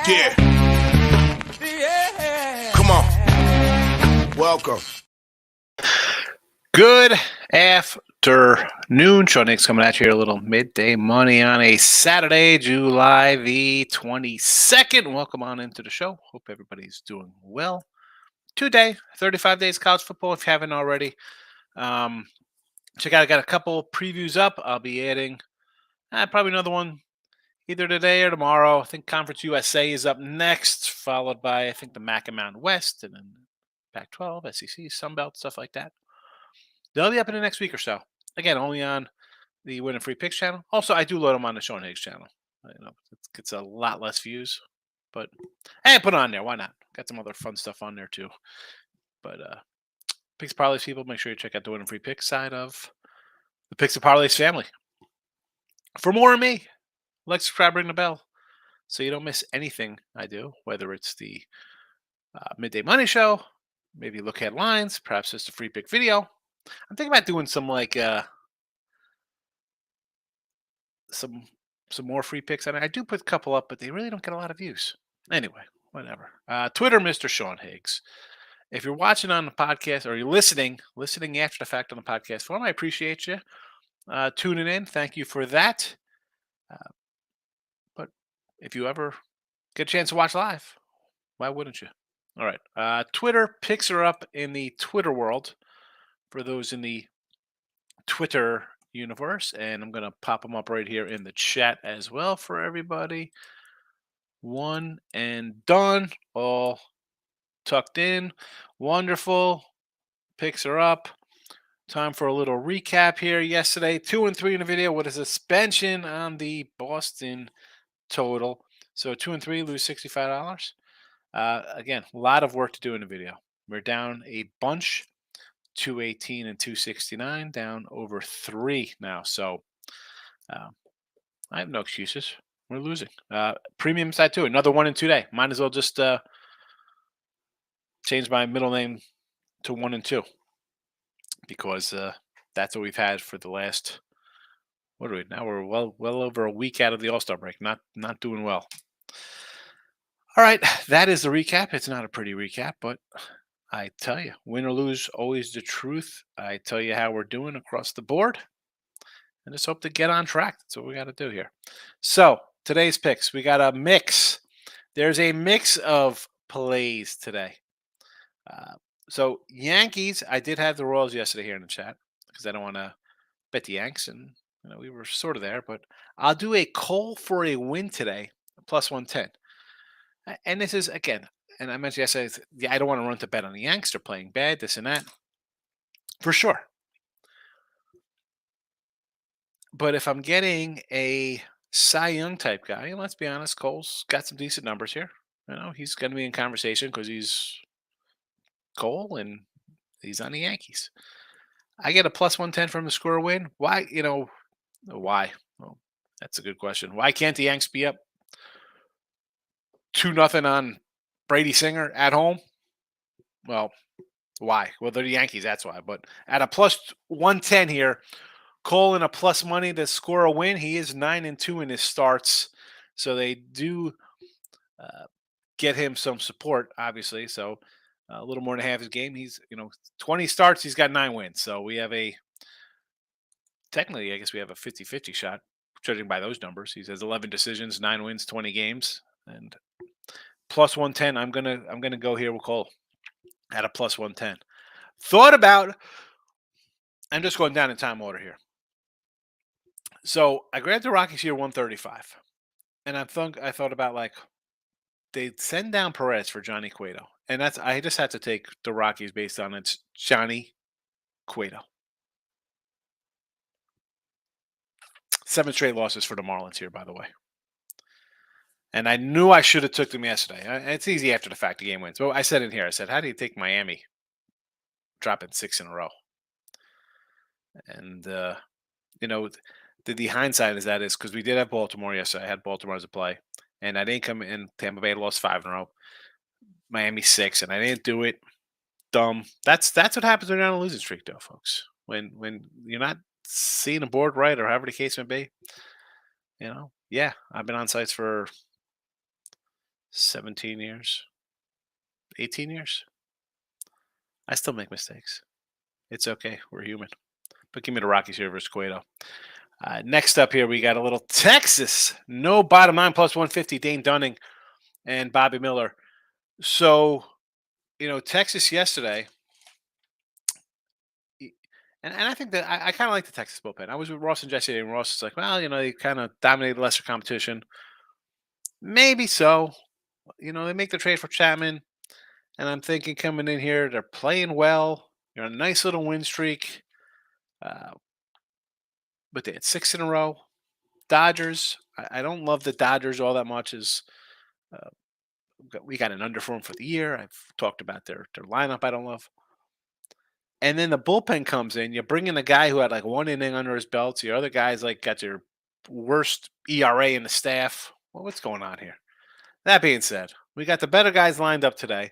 Yeah. Come on. Welcome. Good afternoon. Sean Higgs coming at you here, a little midday money on a Saturday, July the 22nd. Welcome on into the show. Hope everybody's doing well. Today, 35 days college football if you haven't already. Check out, I got a couple previews up. I'll be adding probably another one either today or tomorrow. I think Conference USA is up next, followed by, I think, the MAC and Mountain West, and then Pac-12, SEC, Sunbelt, stuff like that. They'll be up in the next week or so. Again, only on the Win and Free Picks channel. Also, I do load them on the Sean Higgs channel. It gets a lot less views, but hey, put it on there. Why not? Got some other fun stuff on there too. But Picks and Parlays people, make sure you check out the Win and Free Picks side of the Picks and Parlays family. For more of me, like, subscribe, ring the bell, so you don't miss anything I do. Whether it's the Midday Money Show, maybe look headlines, perhaps just a free pick video. I'm thinking about doing some like some more free picks. I do put a couple up, but they really don't get a lot of views. Anyway, whatever. Twitter, Mr. Sean Higgs. If you're watching on the podcast or you're listening after the fact on the podcast form, I appreciate you tuning in. Thank you for that. But if you ever get a chance to watch live, why wouldn't you? All right. Twitter picks are up in the Twitter world for those in the Twitter universe, and I'm going to pop them up right here in the chat as well for everybody. One and done. All tucked in. Wonderful. Picks are up. Time for a little recap here. Yesterday, 2 and 3 in the video with a suspension on the Boston total. So 2 and 3, lose $65. Again, a lot of work to do in the video. We're down a bunch. 218 and 269, down over 3 now. So I have no excuses. We're losing. Premium side too. Another 1 and 2 day. Might as well just change my middle name to 1 and 2 because that's what we've had for the last. What are we now? We're well over a week out of the All-Star break. Not doing well. All right, that is the recap. It's not a pretty recap, but I tell you, win or lose, always the truth. I tell you how we're doing across the board. And just hope to get on track. That's what we got to do here. So, today's picks. We got a mix. There's a mix of plays today. So, Yankees, I did have the Royals yesterday here in the chat because I don't want to bet the Yanks. And we were sort of there. But I'll do a Cole for a win today, plus 110. And this is, again, and I mentioned yesterday, I don't want to run to bet on the Yanks. They're playing bad, this and that. For sure. But if I'm getting a Cy Young type guy, and let's be honest, Cole's got some decent numbers here. He's going to be in conversation because he's Cole and he's on the Yankees. I get a plus 110 from the score win. Why? Why? Well, that's a good question. Why can't the Yanks be up 2-0 on Brady Singer at home? Well, why? Well, they're the Yankees, that's why. But at a plus 110 here, Cole in a plus money to score a win. He is 9 and 2 in his starts, so they do get him some support, obviously. So a little more than half his game. He's 20 starts. He's got 9 wins. So we have technically, I guess we have a 50-50 shot, judging by those numbers. He has 11 decisions, 9 wins, 20 games, and plus 110. I'm gonna go here with Cole at a plus 110. Thought about. I'm just going down in time order here. So I grabbed the Rockies here 135. And I thought about like they send down Perez for Johnny Cueto. And I just had to take the Rockies based on it's Johnny Cueto. 7 straight losses for the Marlins here, by the way. And I knew I should have took them yesterday. It's easy after the fact the game wins. But I said in here, I said, how do you take Miami dropping 6 in a row? And the hindsight is because we did have Baltimore yesterday. I had Baltimore as a play, and I didn't come in. Tampa Bay lost 5 in a row. Miami 6, and I didn't do it. Dumb. That's what happens when you're on a losing streak, though, folks. When you're not seeing the board right, or however the case may be, Yeah, I've been on sites for 17 years, 18 years. I still make mistakes. It's okay. We're human. But give me the Rockies here versus Cueto. Next up here, we got a little Texas. No bottom line plus 150, Dane Dunning and Bobby Miller. So, Texas yesterday, y- and I think that I kind of like the Texas bullpen. I was with Ross and Jesse, and Ross is like, well, they kind of dominated lesser competition. Maybe so. They make the trade for Chapman, and I'm thinking coming in here, they're playing well. You're on a nice little win streak, uh, but they had six in a row. Dodgers, I don't love the Dodgers all that much. Uh, we got an underform for the year. I've talked about their lineup. I don't love. And then the bullpen comes in. You bring in a guy who had like one inning under his belt. Your other guys like got your worst ERA in the staff. Well, what's going on here? That being said, we got the better guys lined up today.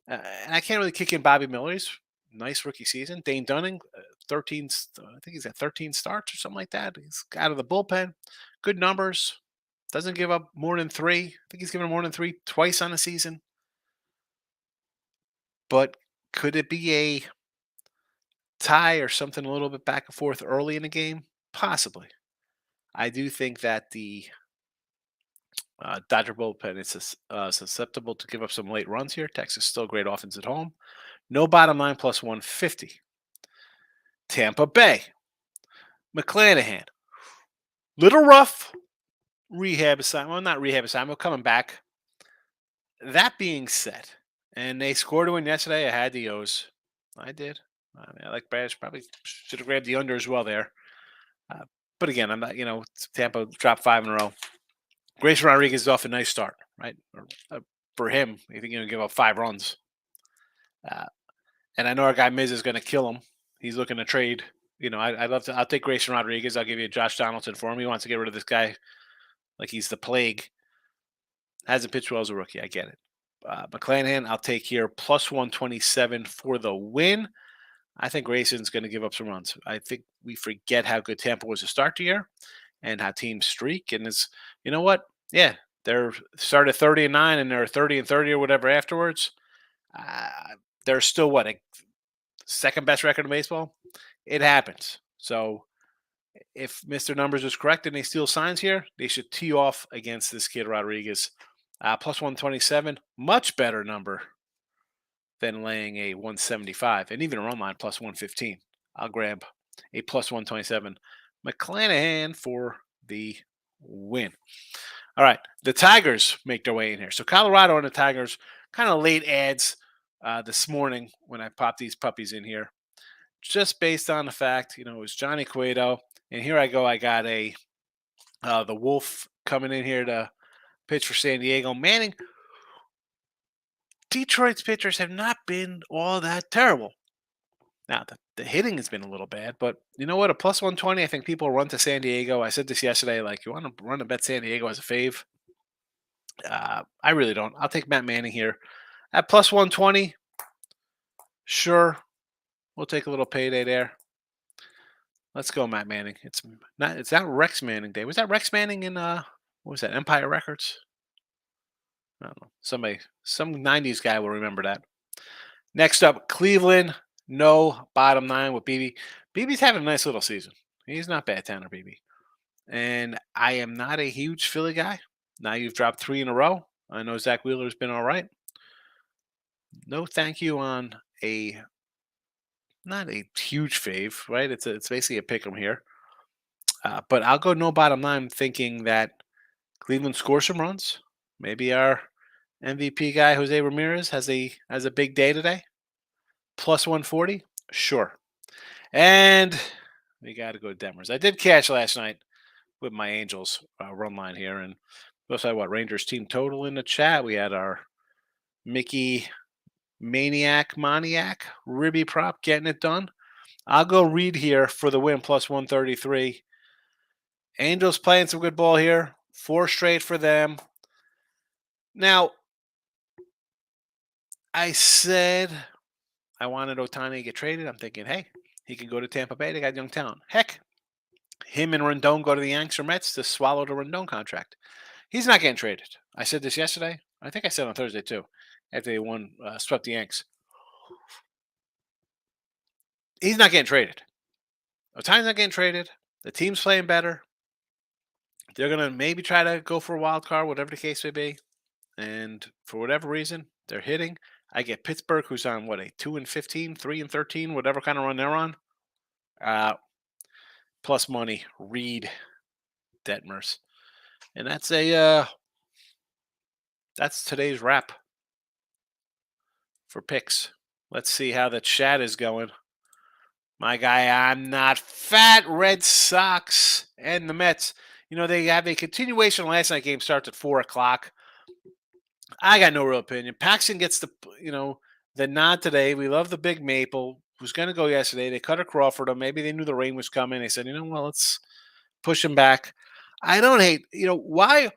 And I can't really kick in Bobby Miller's nice rookie season. Dane Dunning, 13, I think he's at 13 starts or something like that. He's out of the bullpen. Good numbers. Doesn't give up more than three. I think he's given more than three twice on the season. But could it be a tie or something a little bit back and forth early in the game? Possibly. I do think that the Dodger bullpen is susceptible to give up some late runs here. Texas still great offense at home. No bottom line plus 150. Tampa Bay. McClanahan. Little rough. Rehab assignment. Well, not rehab assignment. Coming back. That being said, and they scored a win yesterday. I had the O's. I did. I like Bradish. Probably should have grabbed the under as well there. Uh, but again, I'm not. Tampa dropped five in a row. Grayson Rodriguez is off a nice start, right? For him, I think he's going to give up 5 runs. Uh, and I know our guy Miz is going to kill him. He's looking to trade. I'd love to. I'll take Grayson Rodriguez. I'll give you Josh Donaldson for him. He wants to get rid of this guy like he's the plague. Hasn't pitched well as a rookie. I get it. McClanahan, I'll take here plus 127 for the win. I think Grayson's going to give up some runs. I think we forget how good Tampa was to start the year and how teams streak. And you know what? Yeah, they're started 30-9 and they're 30-30 or whatever afterwards. Uh, they're still what, a second best record in baseball? It happens. So if Mr. Numbers is correct and they steal signs here, they should tee off against this kid Rodriguez. Plus 127, much better number than laying a 175 and even a run line plus 115. I'll grab a plus 127. McClanahan for the win. All right, the Tigers make their way in here. So Colorado and the Tigers kind of late ads this morning when I popped these puppies in here, just based on the fact, it was Johnny Cueto. And here I go. I got the Wolf coming in here to pitch for San Diego. Manning, Detroit's pitchers have not been all that terrible. Now, the hitting has been a little bad, but you know what? A plus 120, I think people run to San Diego. I said this yesterday, like, you want to run to bet San Diego as a fave? I really don't. I'll take Matt Manning here. At plus 120, sure. We'll take a little payday there. Let's go, Matt Manning. It's not Rex Manning Day. Was that Rex Manning in what was that, Empire Records? I don't know. Some 90s guy will remember that. Next up, Cleveland. No bottom nine with BB. BB's having a nice little season. He's not bad, Tanner BB. And I am not a huge Philly guy. Now you've dropped 3 in a row. I know Zach Wheeler's been all right. No thank you on not a huge fave, right? It's basically a pick 'em here. But I'll go no bottom line thinking that Cleveland scores some runs. Maybe our MVP guy, Jose Ramirez, has a big day today. Plus 140? Sure. And we got to go to Demers. I did cash last night with my Angels run line here. And we also had Rangers team total in the chat. We had our Mickey Maniac, Ribby prop getting it done. I'll go read here for the win plus 133. Angels playing some good ball here. 4 straight for them. Now, I said I wanted Ohtani to get traded. I'm thinking, hey, he could go to Tampa Bay. They got young talent. Heck, him and Rendon go to the Yanks or Mets to swallow the Rendon contract. He's not getting traded. I said this yesterday. I think I said on Thursday too, after they swept the Yanks. He's not getting traded. Otani's not getting traded. The team's playing better. They're gonna maybe try to go for a wild card, whatever the case may be. And for whatever reason, they're hitting. I get Pittsburgh, who's on what, a 2-15, 3-13, whatever kind of run they're on. Plus money, Reed, Detmers, and that's today's wrap for picks. Let's see how the chat is going. My guy, I'm not fat. Red Sox and the Mets. They have a continuation. Last night game starts at 4:00. I got no real opinion. Paxton gets the nod today. We love the Big Maple. Was going to go yesterday. They cut a Crawford. Or maybe they knew the rain was coming. They said, well, let's push him back. I don't hate. Why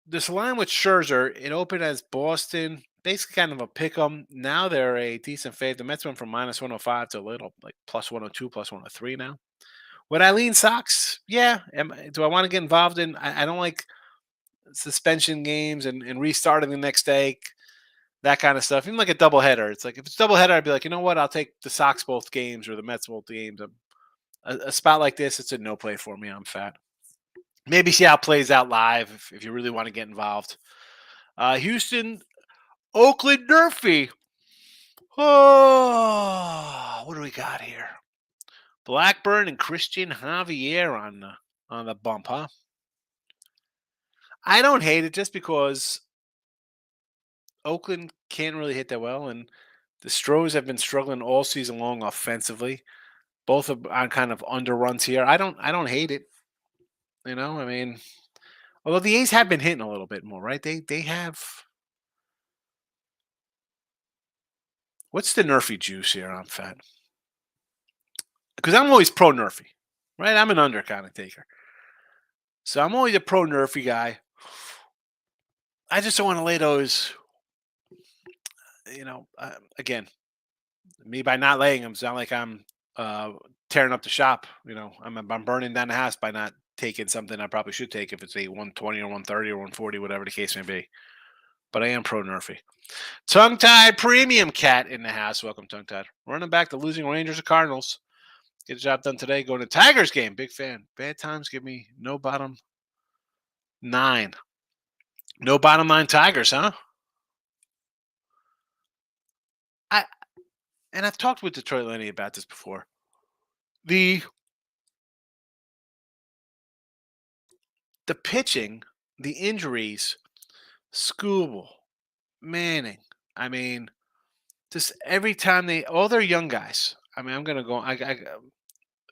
this line with Scherzer? It opened as Boston, basically kind of a pick 'em. Now they're a decent fade. The Mets went from -105 to a little like plus 102, plus 103 now. Would I lean Sox? Yeah. Do I want to get involved in? I don't like suspension games and restarting the next day, that kind of stuff. Even like a doubleheader. It's like if it's doubleheader, I'd be like, you know what? I'll take the Sox both games or the Mets both games. A spot like this, it's a no play for me. I'm fat. Maybe see how it plays out live if you really want to get involved. Houston, Oakland, Nerfy. Oh, what do we got here? Blackburn and Christian Javier on the bump, huh? I don't hate it just because Oakland can't really hit that well, and the Stros have been struggling all season long offensively. Both on kind of underruns here. I don't hate it. I mean, although the A's have been hitting a little bit more, right? They have. What's the Nerfy juice here on fat? Because I'm always pro Nerfy, right? I'm an under kind of taker, so I'm always a pro Nerfy guy. I just don't want to lay those. Again, me by not laying them, it's not like I'm tearing up the shop. I'm burning down the house by not taking something I probably should take if it's a 120 or 130 or 140, whatever the case may be. But I am pro Nerfy. Tongue Tied Premium Cat in the house. Welcome, Tongue Tied. Running back the losing Rangers or Cardinals. Get the job done today. Going to Tigers game. Big fan. Bad times give me no bottom 9. No bottom 9 Tigers, huh? I've talked with Detroit Lenny about this before. The pitching, the injuries, Scooble, Manning. I mean, just every time all their young guys. I mean, I'm gonna go.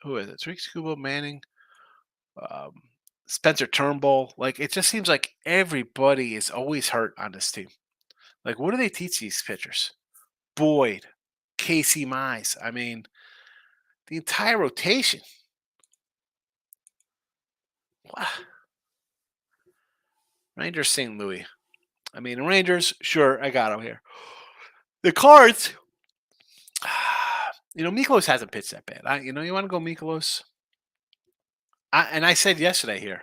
Who is it? Tariq Scooble, Manning, um, Spencer Turnbull. Like it just seems like everybody is always hurt on this team. Like, what do they teach these pitchers? Boyd, Casey Mize. I mean, the entire rotation. Wow. Rangers, St. Louis. I mean, the Rangers, sure, I got them here. The Cards, Mikolas hasn't pitched that bad. You want to go Mikolas? I said yesterday here,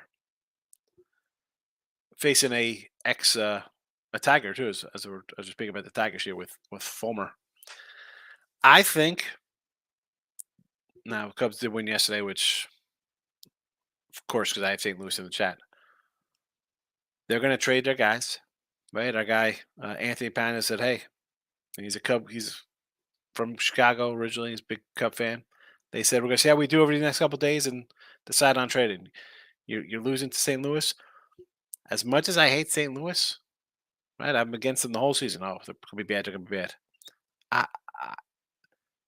facing a Tiger too, as we're speaking about the Tigers here with Fulmer. I think now Cubs did win yesterday, which, of course, because I have St. Louis in the chat. They're going to trade their guys, right? Our guy Anthony Pana said, "Hey, he's a Cub. He's from Chicago originally. He's a big Cub fan." They said, "We're going to see how we do over the next couple of days and decide on trading." You're losing to St. Louis. As much as I hate St. Louis, right? I'm against them the whole season. Oh, they're going to be bad. They're going to be bad.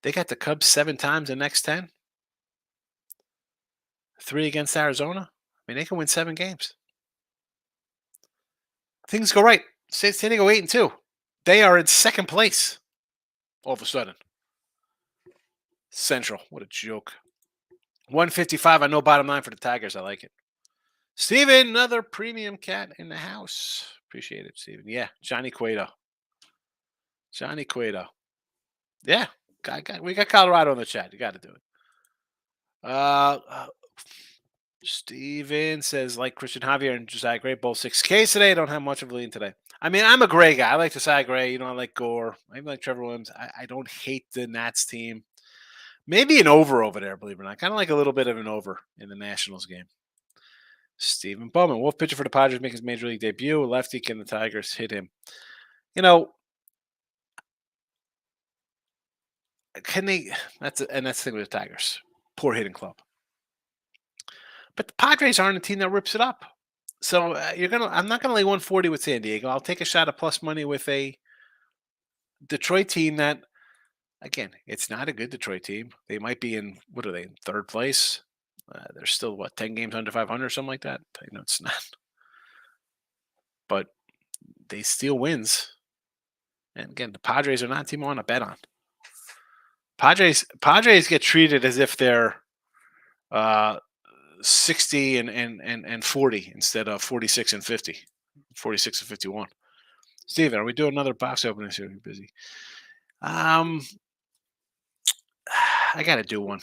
They got the Cubs 7 times in the next 10. 3 against Arizona. I mean, they can win 7 games. Things go right. San Diego 8-2. They are in second place. All of a sudden. Central. What a joke. 155 on no bottom 9 for the Tigers. I like it. Steven, another premium cat in the house. Appreciate it, Steven. Yeah, Johnny Cueto. Yeah, we got Colorado in the chat. You got to do it. Uh, uh, Steven says, like Christian Javier and Josiah Gray, both 6Ks today. Don't have much of a lean today. I mean, I'm a Gray guy. I like Josiah Gray. I like Gore. I even like Trevor Williams. I don't hate the Nats team. Maybe an over there, believe it or not. Kind of like a little bit of an over in the Nationals game. Stephen Bowman, Wolf pitcher for the Padres, make his major league debut. Lefty, can the Tigers hit him? Can they? That's the thing with the Tigers. Poor hitting club. But the Padres aren't a team that rips it up. So I'm not gonna lay 140 with San Diego. I'll take a shot of plus money with a Detroit team that, again, it's not a good Detroit team. They might be in, what are they, in third place? They're still 10 games under 500, something like that. It's not, but they steal wins. And again, the Padres are not a team I want to bet on. Padres get treated as if they're 60 and 40 instead of 46 and 50, 46 and 51. Steven, are we doing another box opening this year? Are you busy? I got to do one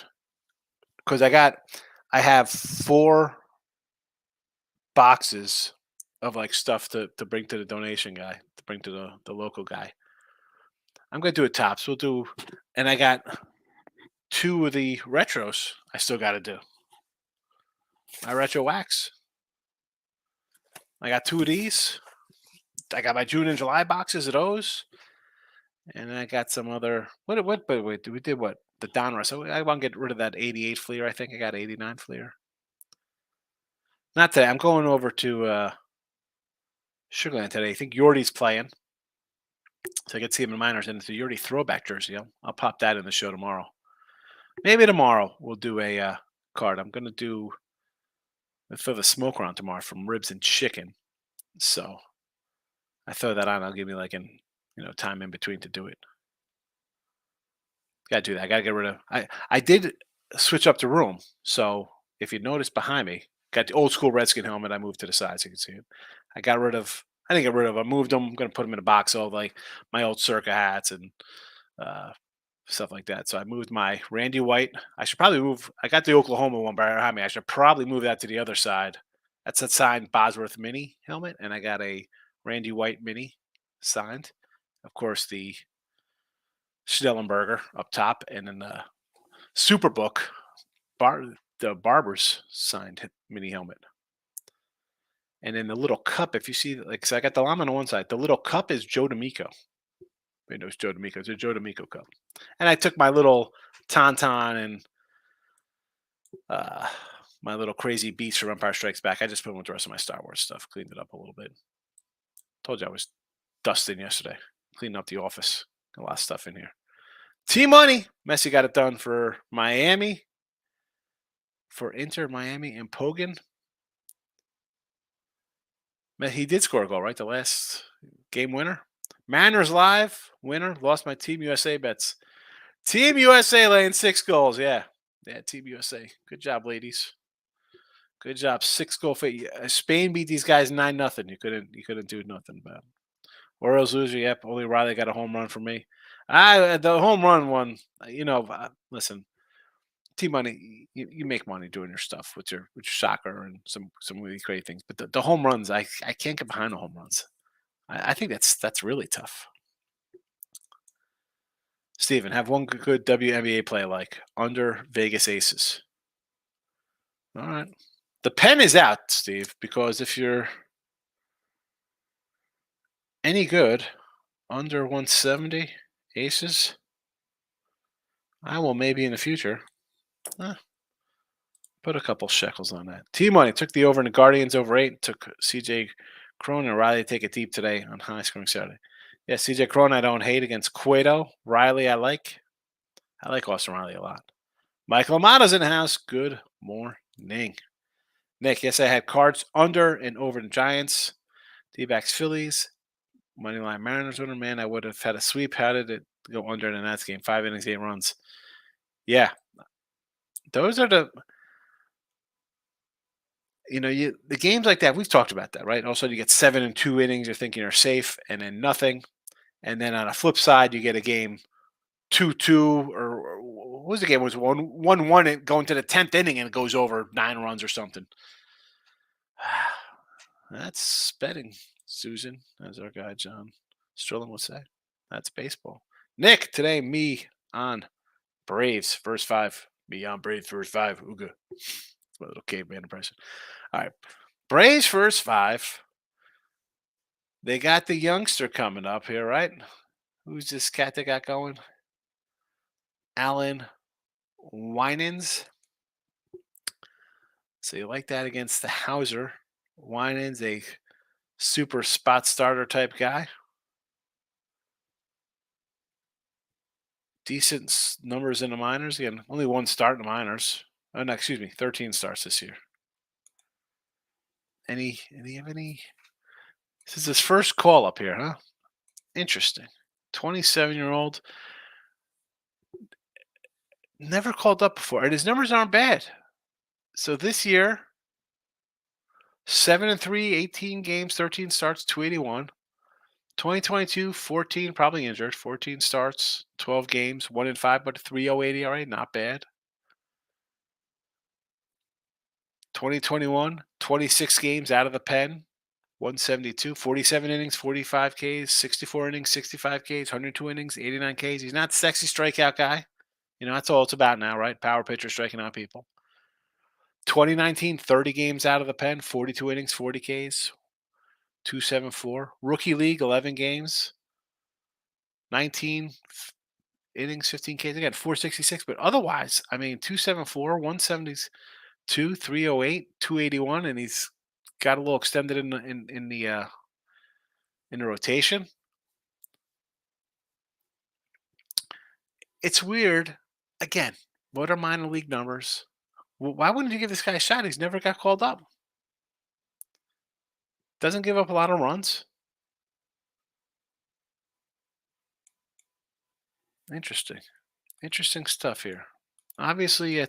because I have 4 boxes of stuff to bring to the donation guy, to bring to the local guy. I'm going to do a tops. And I got 2 of the retros I still got to do. My retro wax. I got 2 of these. I got my June and July boxes of those. And I got some other, wait, we did what? The Donruss. So I want to get rid of that 88 Fleer. I think I got 89 Fleer. Not today. I'm going over to Sugarland today. I think Yordi's playing. So I get to see him in minors. And it's a Yordi throwback jersey. I'll pop that in the show tomorrow. Maybe tomorrow we'll do a card. I'm going to do the smoke round tomorrow from Ribs and Chicken. So I throw that on. I'll give me time in between to do it. Got to do that. I got to get rid of. I did switch up the room. So if you notice behind me, got the old school Redskin helmet. I moved to the side so you can see it. I got rid of. I didn't get rid of. I moved them. I'm going to put them in a box of my old Circa hats and stuff like that. So I moved my Randy White. I should probably move. I got the Oklahoma one behind me. I should probably move that to the other side. That's a signed Bosworth Mini helmet, and I got a Randy White Mini signed. Of course, the Schnellenberger up top, and then the Superbook, the Barber's signed mini helmet. And then the little cup, if you see, so I got the llama on one side. The little cup is Joe D'Amico. You know, it's Joe D'Amico. It's a Joe D'Amico cup. And I took my little Tauntaun and my little crazy beats from Empire Strikes Back. I just put them with the rest of my Star Wars stuff, cleaned it up a little bit. Told you I was dusting yesterday, cleaning up the office. Got a lot of stuff in here. T-Money. Messi got it done for Miami. For Inter Miami and Pogan. He did score a goal, right? The last game winner. Mariners live winner. Lost my Team USA bets. Team USA laying 6 goals. Yeah, Team USA. Good job, ladies. Good job. 6-goal fit. Spain beat these guys 9-0. You couldn't do nothing about it. Orioles loser. Yep. Only Riley got a home run for me. The home run one. Listen. T-Money, you make money doing your stuff with your soccer and some really great things, but the home runs, I can't get behind the home runs. I think that's really tough. Steven, have one good WNBA play under Vegas Aces. All right. The pen is out, Steve, because if you're any good under 170 Aces, I will maybe in the future put a couple shekels on that. T-Money took the over in the Guardians over 8. Took CJ Crone and Riley to take it deep today on high scoring Saturday. Yeah, CJ Crone I don't hate against Cueto. Riley I like. I like Austin Riley a lot. Michael Amato's in the house. Good morning. Nick, yes, I had cards under and over the Giants. D-backs Phillies. Moneyline Mariners winner. Man, I would have had a sweep. How did it go under in the Nats game? 5 innings, 8 runs. Yeah. Those are the the games like that, we've talked about that, right? Also, you get 7 and 2 innings, you're thinking you're safe, and then nothing. And then on a flip side, you get a game 2-2, or what was the game? It was 1-1 and going to the 10th inning and it goes over 9 runs or something. That's betting, Susan, as our guy John Sterling would say. That's baseball. Nick, today me on Braves first 5. Me on Braves first 5. Ooga. It's my little caveman impression. All right. Braves first 5. They got the youngster coming up here, right? Who's this cat they got going? Alan Winans. So you like that against the Hauser. Winans, a super spot starter type guy. Decent numbers in the minors. Again, only 1 start in the minors. Oh, no, excuse me, 13 starts this year. Any? This is his first call up here, huh? Interesting. 27-year-old. Never called up before. And his numbers aren't bad. So this year, 7-3, 18 games, 13 starts, 281. 2022, 14, probably injured. 14 starts, 12 games, 1-5, but 3.08 ERA, not bad. 2021, 26 games out of the pen, 172, 47 innings, 45 Ks, 64 innings, 65 Ks, 102 innings, 89 Ks. He's not a sexy strikeout guy. That's all it's about now, right? Power pitcher striking out people. 2019, 30 games out of the pen, 42 innings, 40 Ks, 274. Rookie league, 11 games, 19 innings, 15 Ks. Again, 466. But otherwise, 274, 172, 308, 281, and he's got a little extended in the rotation. It's weird. Again, what are minor league numbers? Why wouldn't you give this guy a shot? He's never got called up. Doesn't give up a lot of runs. Interesting stuff here. Obviously,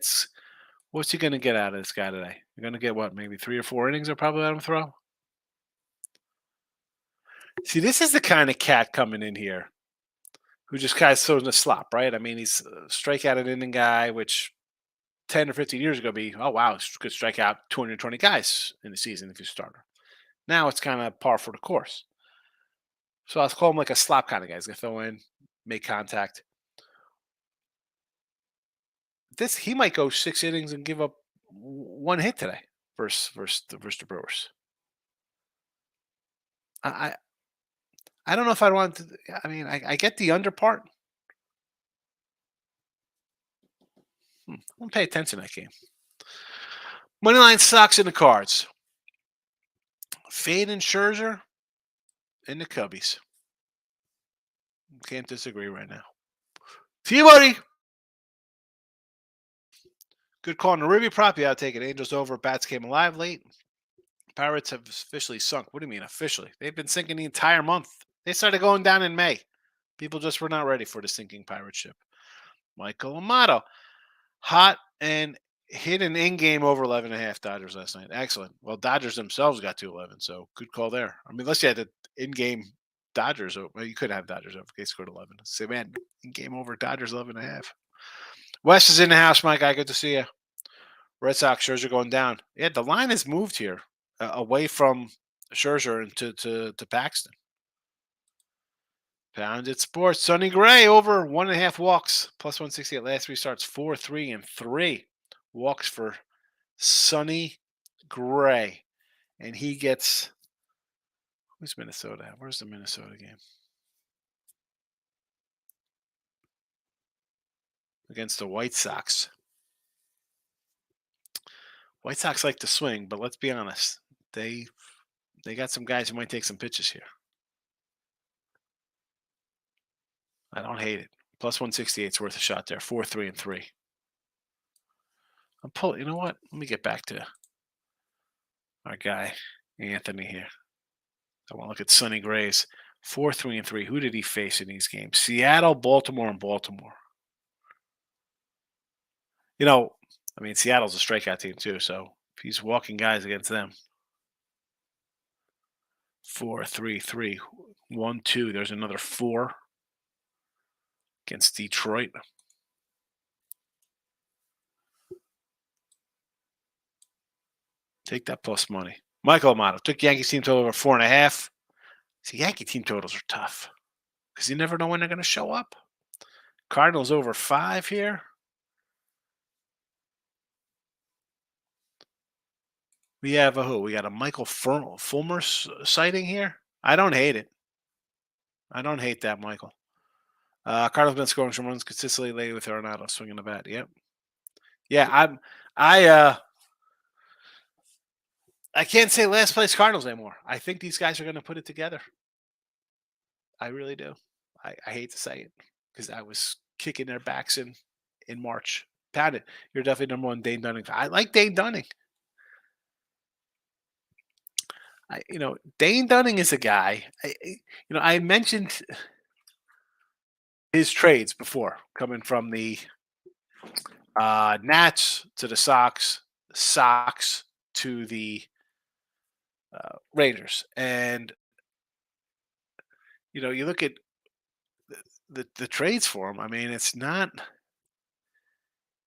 what's he going to get out of this guy today? You're going to get what? Maybe 3 or 4 innings. I'll probably let him throw. See, this is the kind of cat coming in here who just kind of throws in a slop, right? He's a strikeout an inning guy, which 10 or 15 years ago be, oh, wow, could strike out 220 guys in the season if you starter. Now it's kind of par for the course. So I'll call him like a slop kind of guy. He's going to throw in, make contact. He might go 6 innings and give up 1 hit today versus the Brewers. I don't know if I'd want to. I get the under part. I'm gonna pay attention to that game. Moneyline Sox in the cards. Fade and Scherzer and the Cubbies. Can't disagree right now. T-Buddy. Good call on the Ruby prop. Yeah, I'll take it. Angels over. Bats came alive late. Pirates have officially sunk. What do you mean officially? They've been sinking the entire month. They started going down in May. People just were not ready for the sinking pirate ship. Michael Amato. Hot and hit an in-game over 11.5 Dodgers last night. Excellent. Well, Dodgers themselves got to 11, so good call there. Unless you had the in-game Dodgers. Well, you could have Dodgers over. They scored 11. Say, man, in-game over Dodgers 11.5. West is in the house, my guy. Good to see you. Red Sox, Scherzer going down. Yeah, the line has moved here away from Scherzer to Paxton. Pounded Sports. Sonny Gray over 1.5 walks. Plus 168. Last 3 starts. 4, 3, and 3 walks for Sonny Gray. And he gets. Who's Minnesota at? Where's the Minnesota game? Against the White Sox. White Sox like to swing, but let's be honest. They got some guys who might take some pitches here. I don't hate it. Plus 168 is worth a shot there. 4, 3, and 3. I'm pulling. You know what? Let me get back to our guy Anthony here. I want to look at Sonny Gray's 4, 3, and 3. Who did he face in these games? Seattle, Baltimore, and Baltimore. Seattle's a strikeout team too, so if he's walking guys against them. 4, 3, 3. 1, 2. There's another 4 against Detroit. Take that plus money. Michael Amato took Yankees team total over 4.5. See, Yankee team totals are tough because you never know when they're going to show up. Cardinals over 5 here. We have a who? We got a Michael Fulmer sighting here. I don't hate it. I don't hate that, Michael. Cardinals been scoring some runs consistently lately with Arenado swinging the bat. Yep. Yeah, I can't say last place Cardinals anymore. I think these guys are going to put it together. I really do. I hate to say it because I was kicking their backs in March. Pat it. You're definitely number one Dane Dunning. I like Dane Dunning. Dane Dunning is a guy. I mentioned his trades before, coming from the Nats to the Sox to the Rangers, and you look at the trades for him. I mean, it's not.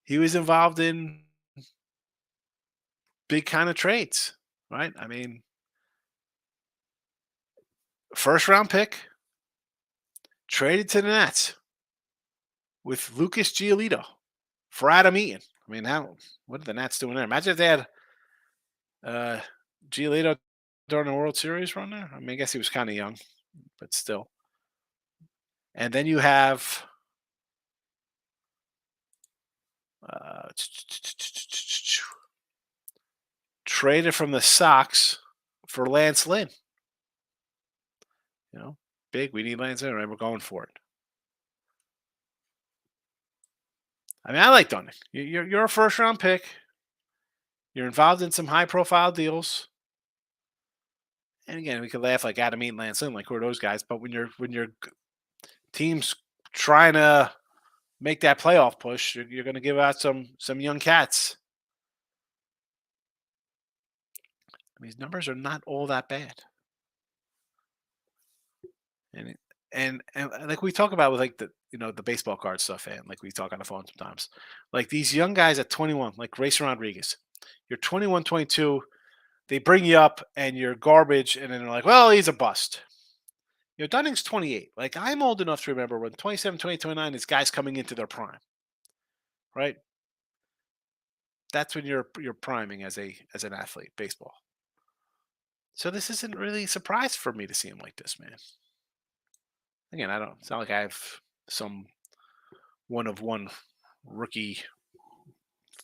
He was involved in big kind of trades, right? I mean, first round pick traded to the Nets with Lucas Giolito for Adam Eaton. I mean, what are the Nats doing there? Imagine if they had Giolito during the World Series run there. I mean, I guess he was kind of young, but still. And then you have traded from the Sox for Lance Lynn. Big. We need Lance Lynn, right? We're going for it. I mean, I like Dunning. You're a first round pick. You're involved in some high profile deals. And again, we could laugh like Adam Eaton, Lance Lynn, like who are those guys? But when your team's trying to make that playoff push, you're going to give out some young cats. I mean, his numbers are not all that bad. And like we talk about with like the baseball card stuff, and like we talk on the phone sometimes, like these young guys at 21, like Grayson Rodriguez, you're 21, 22, they bring you up and you're garbage, and then they're like, well, he's a bust. Dunning's 28. Like, I'm old enough to remember when 27, 28, 29 is guys coming into their prime, right? That's when you're priming as an athlete, baseball. So this isn't really a surprise for me to see him like this, man. Again, it's not like I have some one of one rookie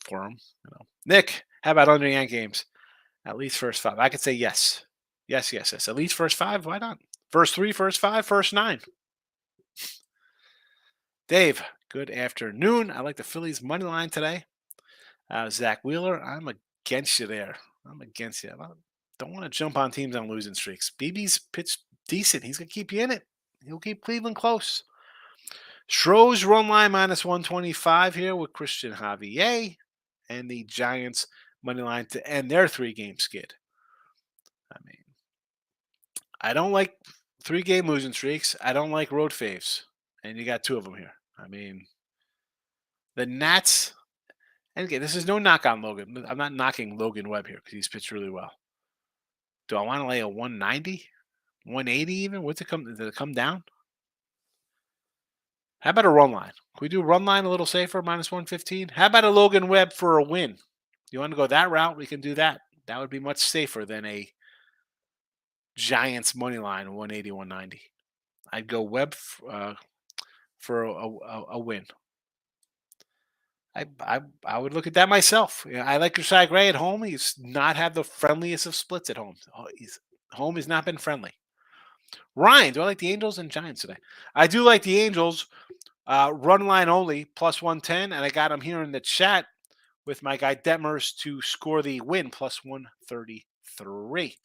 for him. Nick, how about under Yank games? At least first 5. I could say yes. Yes. At least first 5. Why not? First 3, first 5, first 9. Dave, good afternoon. I like the Phillies money line today. Zach Wheeler, I'm against you there. I'm against you. I don't want to jump on teams on losing streaks. BB's pitched decent. He's going to keep you in it. He'll keep Cleveland close. Stros run line minus 125 here with Christian Javier and the Giants money line to end their 3-game skid. I mean, I don't like 3-game losing streaks. I don't like road faves. And you got 2 of them here. I mean, the Nats, and again, this is no knock on Logan. I'm not knocking Logan Webb here because he's pitched really well. Do I want to lay a 190? 180 even? Did it come down? How about a run line? Can we do run line a little safer, minus 115? How about a Logan Webb for a win? You want to go that route? We can do that. That would be much safer than a Giants money line, 180, 190. I'd go Webb for a win. I would look at that myself. I like Rashad Gray at home. He's not had the friendliest of splits at home. Home has not been friendly. Ryan, do I like the Angels and Giants today? I do like the Angels. Run line only, plus 110. And I got him here in the chat with my guy Detmers to score the win, plus 133.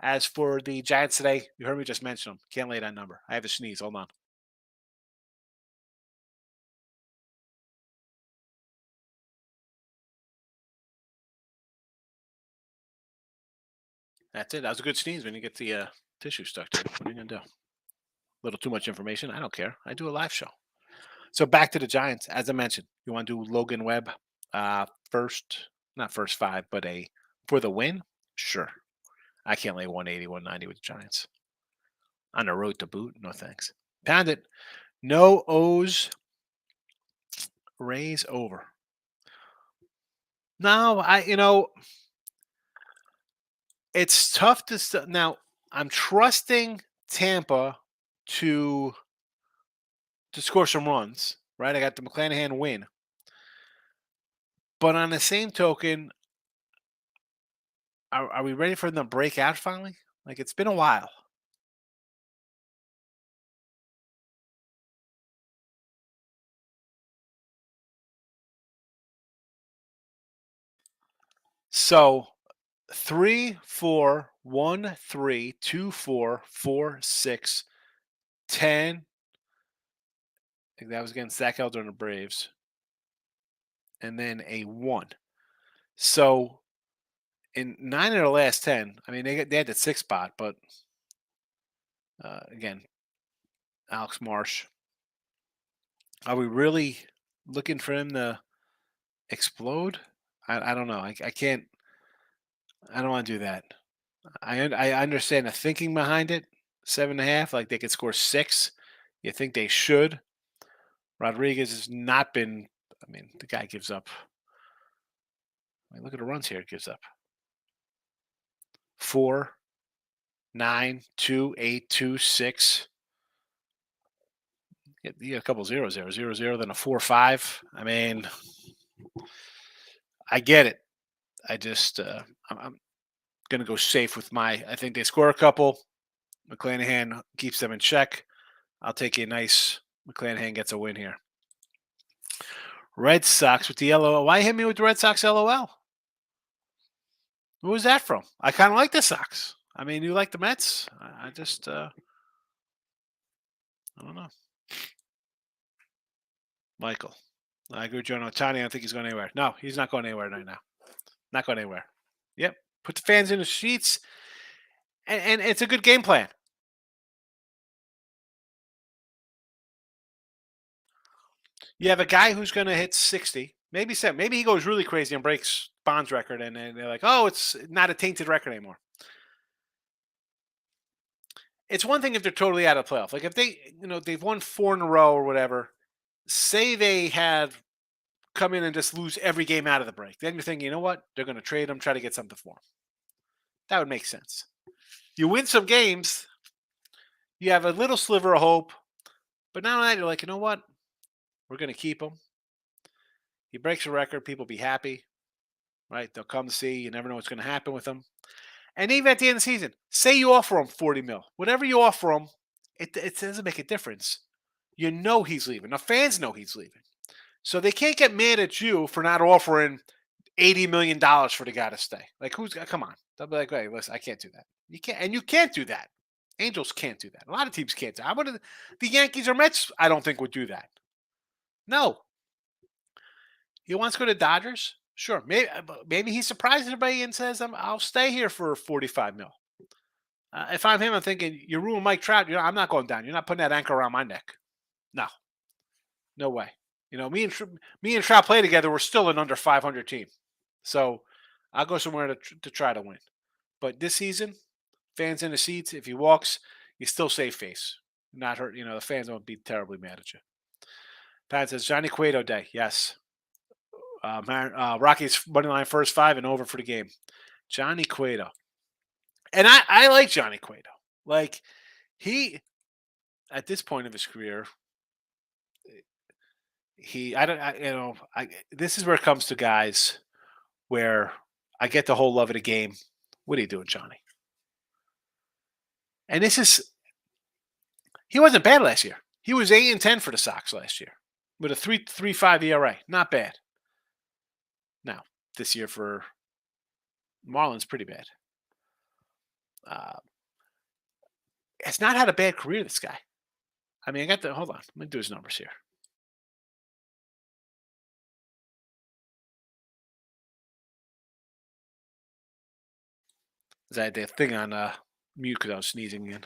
As for the Giants today, you heard me just mention them. Can't lay that number. I have a sneeze. Hold on. That's it. That was a good sneeze when you get the tissue stuck to it. What are you going to do? A little too much information. I don't care. I do a live show. So back to the Giants. As I mentioned, you want to do Logan Webb first, not first 5, but a For the win? Sure. I can't lay 180, 190 with the Giants. On the road to boot? No thanks. Pound it. No O's. Rays over. No, it's tough to now. I'm trusting Tampa to score some runs, right? I got the McClanahan win. But on the same token, are we ready for them to break out finally? Like, it's been a while. So 3, 4, 1, 3, 2, 4, 4, 6, 10. I think that was against Zach Elder and the Braves. And then a 1. So in 9 of their last 10, I mean, they had that 6 spot, but again, Alex Marsh. Are we really looking for him to explode? I don't know. I can't. I don't want to do that. I understand the thinking behind it. 7.5, like they could score 6. You think they should. Rodriguez has not been. I mean, the guy gives up. I mean, look at the runs here. It gives up 4, 9, 2, 8, 2, 6. You get a couple zeros there. 0, 0, then a 4, 5. I mean, I get it. I just I'm going to go safe with my. I think they score a couple. McClanahan keeps them in check. I'll take a nice. McClanahan gets a win here. Red Sox with the LOL. Why hit me with the Red Sox LOL? Who was that from? I kind of like the Sox. I mean, you like the Mets? I just, I don't know. Michael. I agree with Joe Otani. I don't think he's going anywhere. No, he's not going anywhere right now. Not going anywhere. Yep. Put the fans in the seats. And it's a good game plan. You have a guy who's going to hit 60, maybe 7. Maybe he goes really crazy and breaks Bond's record, and they're like, oh, it's not a tainted record anymore. It's one thing if they're totally out of the playoff. Like if they've won 4 in a row or whatever. Say they had come in and just lose every game out of the break. Then you're thinking, you know what? They're going to trade him, try to get something for him. That would make sense. You win some games, you have a little sliver of hope, but now that you're like, you know what? We're going to keep him. He breaks a record, people be happy, right? They'll come to see. You never know what's going to happen with him. And even at the end of the season, say you offer him 40 mil. Whatever you offer him, it doesn't make a difference. You know he's leaving. The fans know he's leaving. So they can't get mad at you for not offering $80 million for the guy to stay. Like, come on. They'll be like, hey, listen, I can't do that. You can't do that. Angels can't do that. A lot of teams can't do that. How about the Yankees or Mets? I don't think would do that. No. He wants to go to Dodgers? Sure. Maybe he surprises everybody and says, I'll stay here for 45 mil. If I'm him, I'm thinking, you ruin Mike Trout. I'm not going down. You're not putting that anchor around my neck. No way. Me and Trout play together. We're still an under 500 team. So I'll go somewhere to try to win. But this season, fans in the seats, if he walks, you still save face. Not hurt. The fans won't be terribly mad at you. Pat says, Johnny Cueto day. Yes. Rockies money line first 5 and over for the game. Johnny Cueto. And I like Johnny Cueto. Like, he, at this point of his career, this is where it comes to guys where I get the whole love of the game. What are you doing, Johnny? And he wasn't bad last year. He was 8-10 for the Sox last year with a 3.35 ERA. Not bad. Now, this year for Marlins, pretty bad. It's not had a bad career, this guy. I mean, hold on. Let me do his numbers here. I had that thing on mute because I was sneezing again.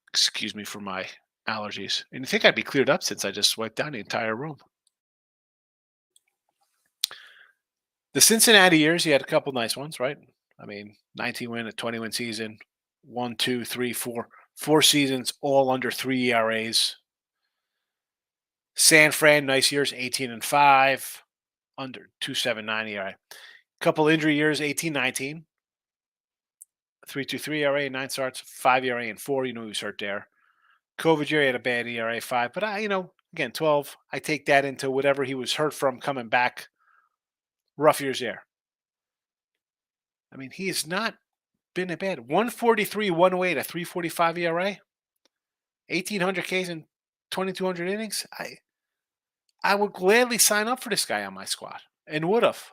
Excuse me for my allergies. And you think I'd be cleared up since I just wiped down the entire room. The Cincinnati years, he had a couple nice ones, right? I mean, 19-win, a 20-win season, one, two, three, four seasons, all under 3 ERAs. San Fran, nice years, 18-5, under 2.79 ERA. Couple injury years, 18-19, 3.23 ERA, 9 starts, 5 ERA, and 4. You know he was hurt there. COVID year, he had a bad ERA, 5. But again, 12. I take that into whatever he was hurt from coming back. Rough years there. I mean, he has not been a bad. 143, 108, a 3.45 ERA, 1,800 Ks and 2,200 innings. I would gladly sign up for this guy on my squad and would have.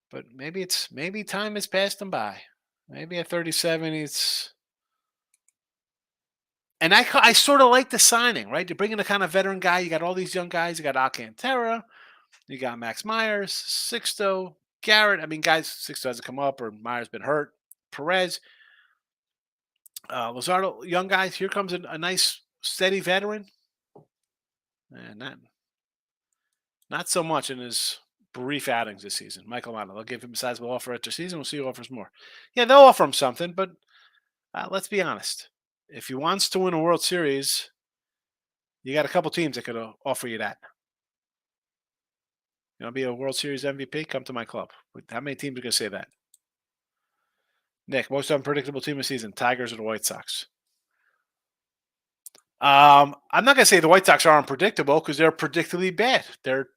But maybe time has passed him by. Maybe at 37, it's. And I sort of like the signing, right? You're bringing a kind of veteran guy. You got all these young guys. You got Alcantara. You got Max Myers, Sixto, Garrett. I mean, guys, Sixto hasn't come up or Myers been hurt. Perez, Luzardo, young guys. Here comes a nice, steady veteran. And not so much in his brief outings this season. Michael Mano, they'll give him a sizable offer after season. We'll see who offers more. Yeah, they'll offer him something, but let's be honest. If he wants to win a World Series, you got a couple teams that could offer you that. You know, be a World Series MVP, come to my club. How many teams are going to say that? Nick, most unpredictable team of the season, Tigers or the White Sox? I'm not going to say the White Sox are unpredictable because they're predictably bad. They're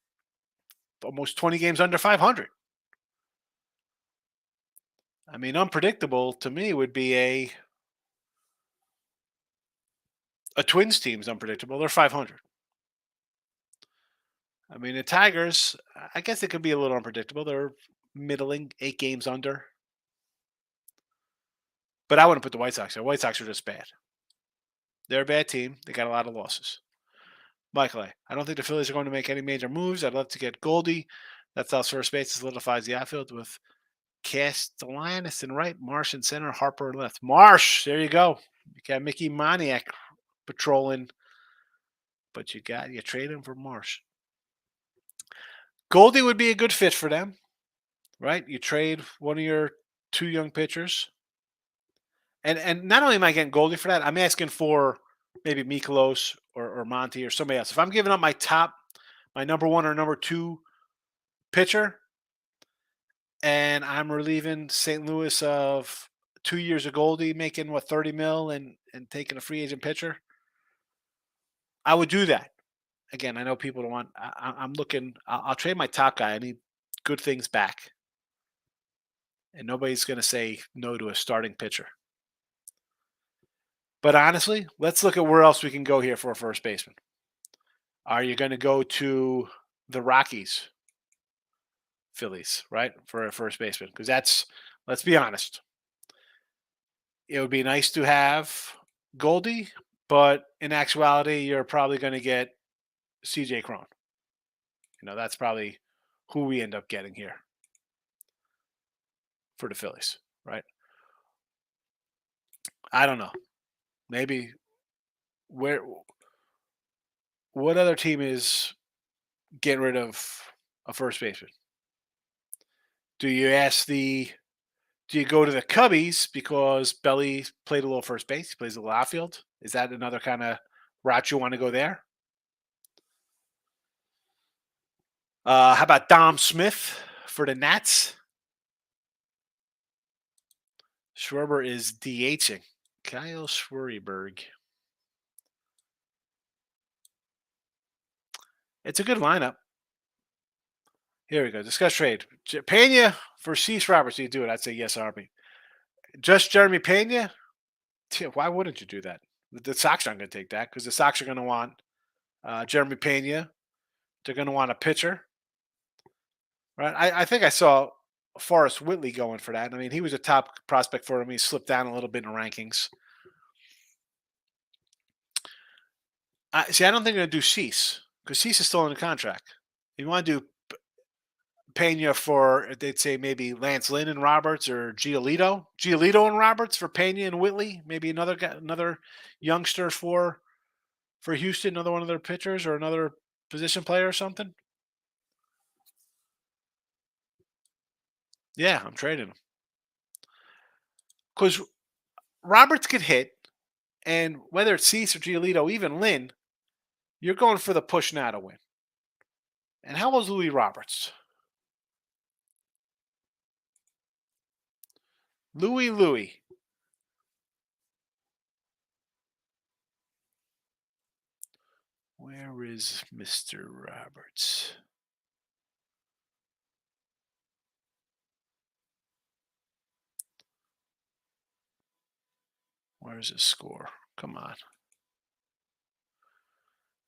almost 20 games under 500. I mean, unpredictable to me would be a Twins team is unpredictable. They're 500. I mean, the Tigers, I guess it could be a little unpredictable. They're middling, 8 games under. But I wouldn't put the White Sox there. White Sox are just bad. They're a bad team. They got a lot of losses. Michael A. I don't think the Phillies are going to make any major moves. I'd love to get Goldie. That's our first base. It solidifies the outfield with Castellanos in right, Marsh in center, Harper in left. Marsh, there you go. You got Mickey Moniak patrolling, but you trade him for Marsh. Goldie would be a good fit for them, right? You trade one of your 2 young pitchers. And not only am I getting Goldie for that, I'm asking for maybe Mikolas or Monty or somebody else. If I'm giving up my number 1 or number 2 pitcher, and I'm relieving St. Louis of 2 years of Goldie, making 30 mil and taking a free agent pitcher, I would do that. Again, I know people don't want. I'm looking. I'll trade my top guy. I need good things back, and nobody's going to say no to a starting pitcher. But honestly, let's look at where else we can go here for a first baseman. Are you going to go to the Rockies, Phillies, right, for a first baseman? Because let's be honest, it would be nice to have Goldie, but in actuality, you're probably going to get CJ Cron. That's probably who we end up getting here for the Phillies, right? I don't know. Maybe what other team is getting rid of a first baseman? Do you go to the Cubbies because Belly played a little first base, he plays a little outfield? Is that another kind of route you want to go there? How about Dom Smith for the Nats? Schwarber is DHing. Kyle Schwarberg. It's a good lineup. Here we go. Discuss trade. Pena for Cease Roberts. You do it. I'd say yes, Army. Just Jeremy Pena? Why wouldn't you do that? The Sox aren't going to take that because the Sox are going to want Jeremy Pena. They're going to want a pitcher. Right? I think I saw Forrest Whitley going for that. I mean, he was a top prospect for him. He slipped down a little bit in the rankings. I don't think they're going to do Cease because Cease is still in the contract. You want to do Pena for, they'd say maybe Lance Lynn and Roberts or Giolito and Roberts for Pena and Whitley. Maybe another youngster for Houston, another one of their pitchers or another position player or something. Yeah, I'm trading him because Roberts could hit, and whether it's Cease or Giolito, even Lynn, you're going for the push now to win. And how was Louis Roberts? Louis. Where is Mr. Roberts? Where's his score? Come on.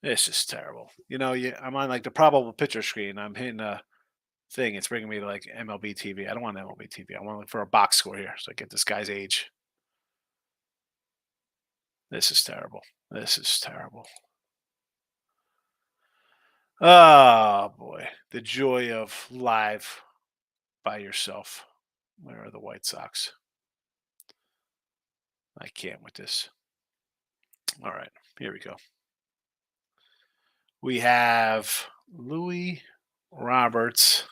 This is terrible. I'm on like the probable pitcher screen. I'm hitting a thing. It's bringing me to like MLB TV. I don't want MLB TV. I want to look for a box score here so I get this guy's age. This is terrible. This is terrible. Oh boy, the joy of live by yourself. Where are the White Sox? I can't with this. All right, here we go. We have Louis Roberts,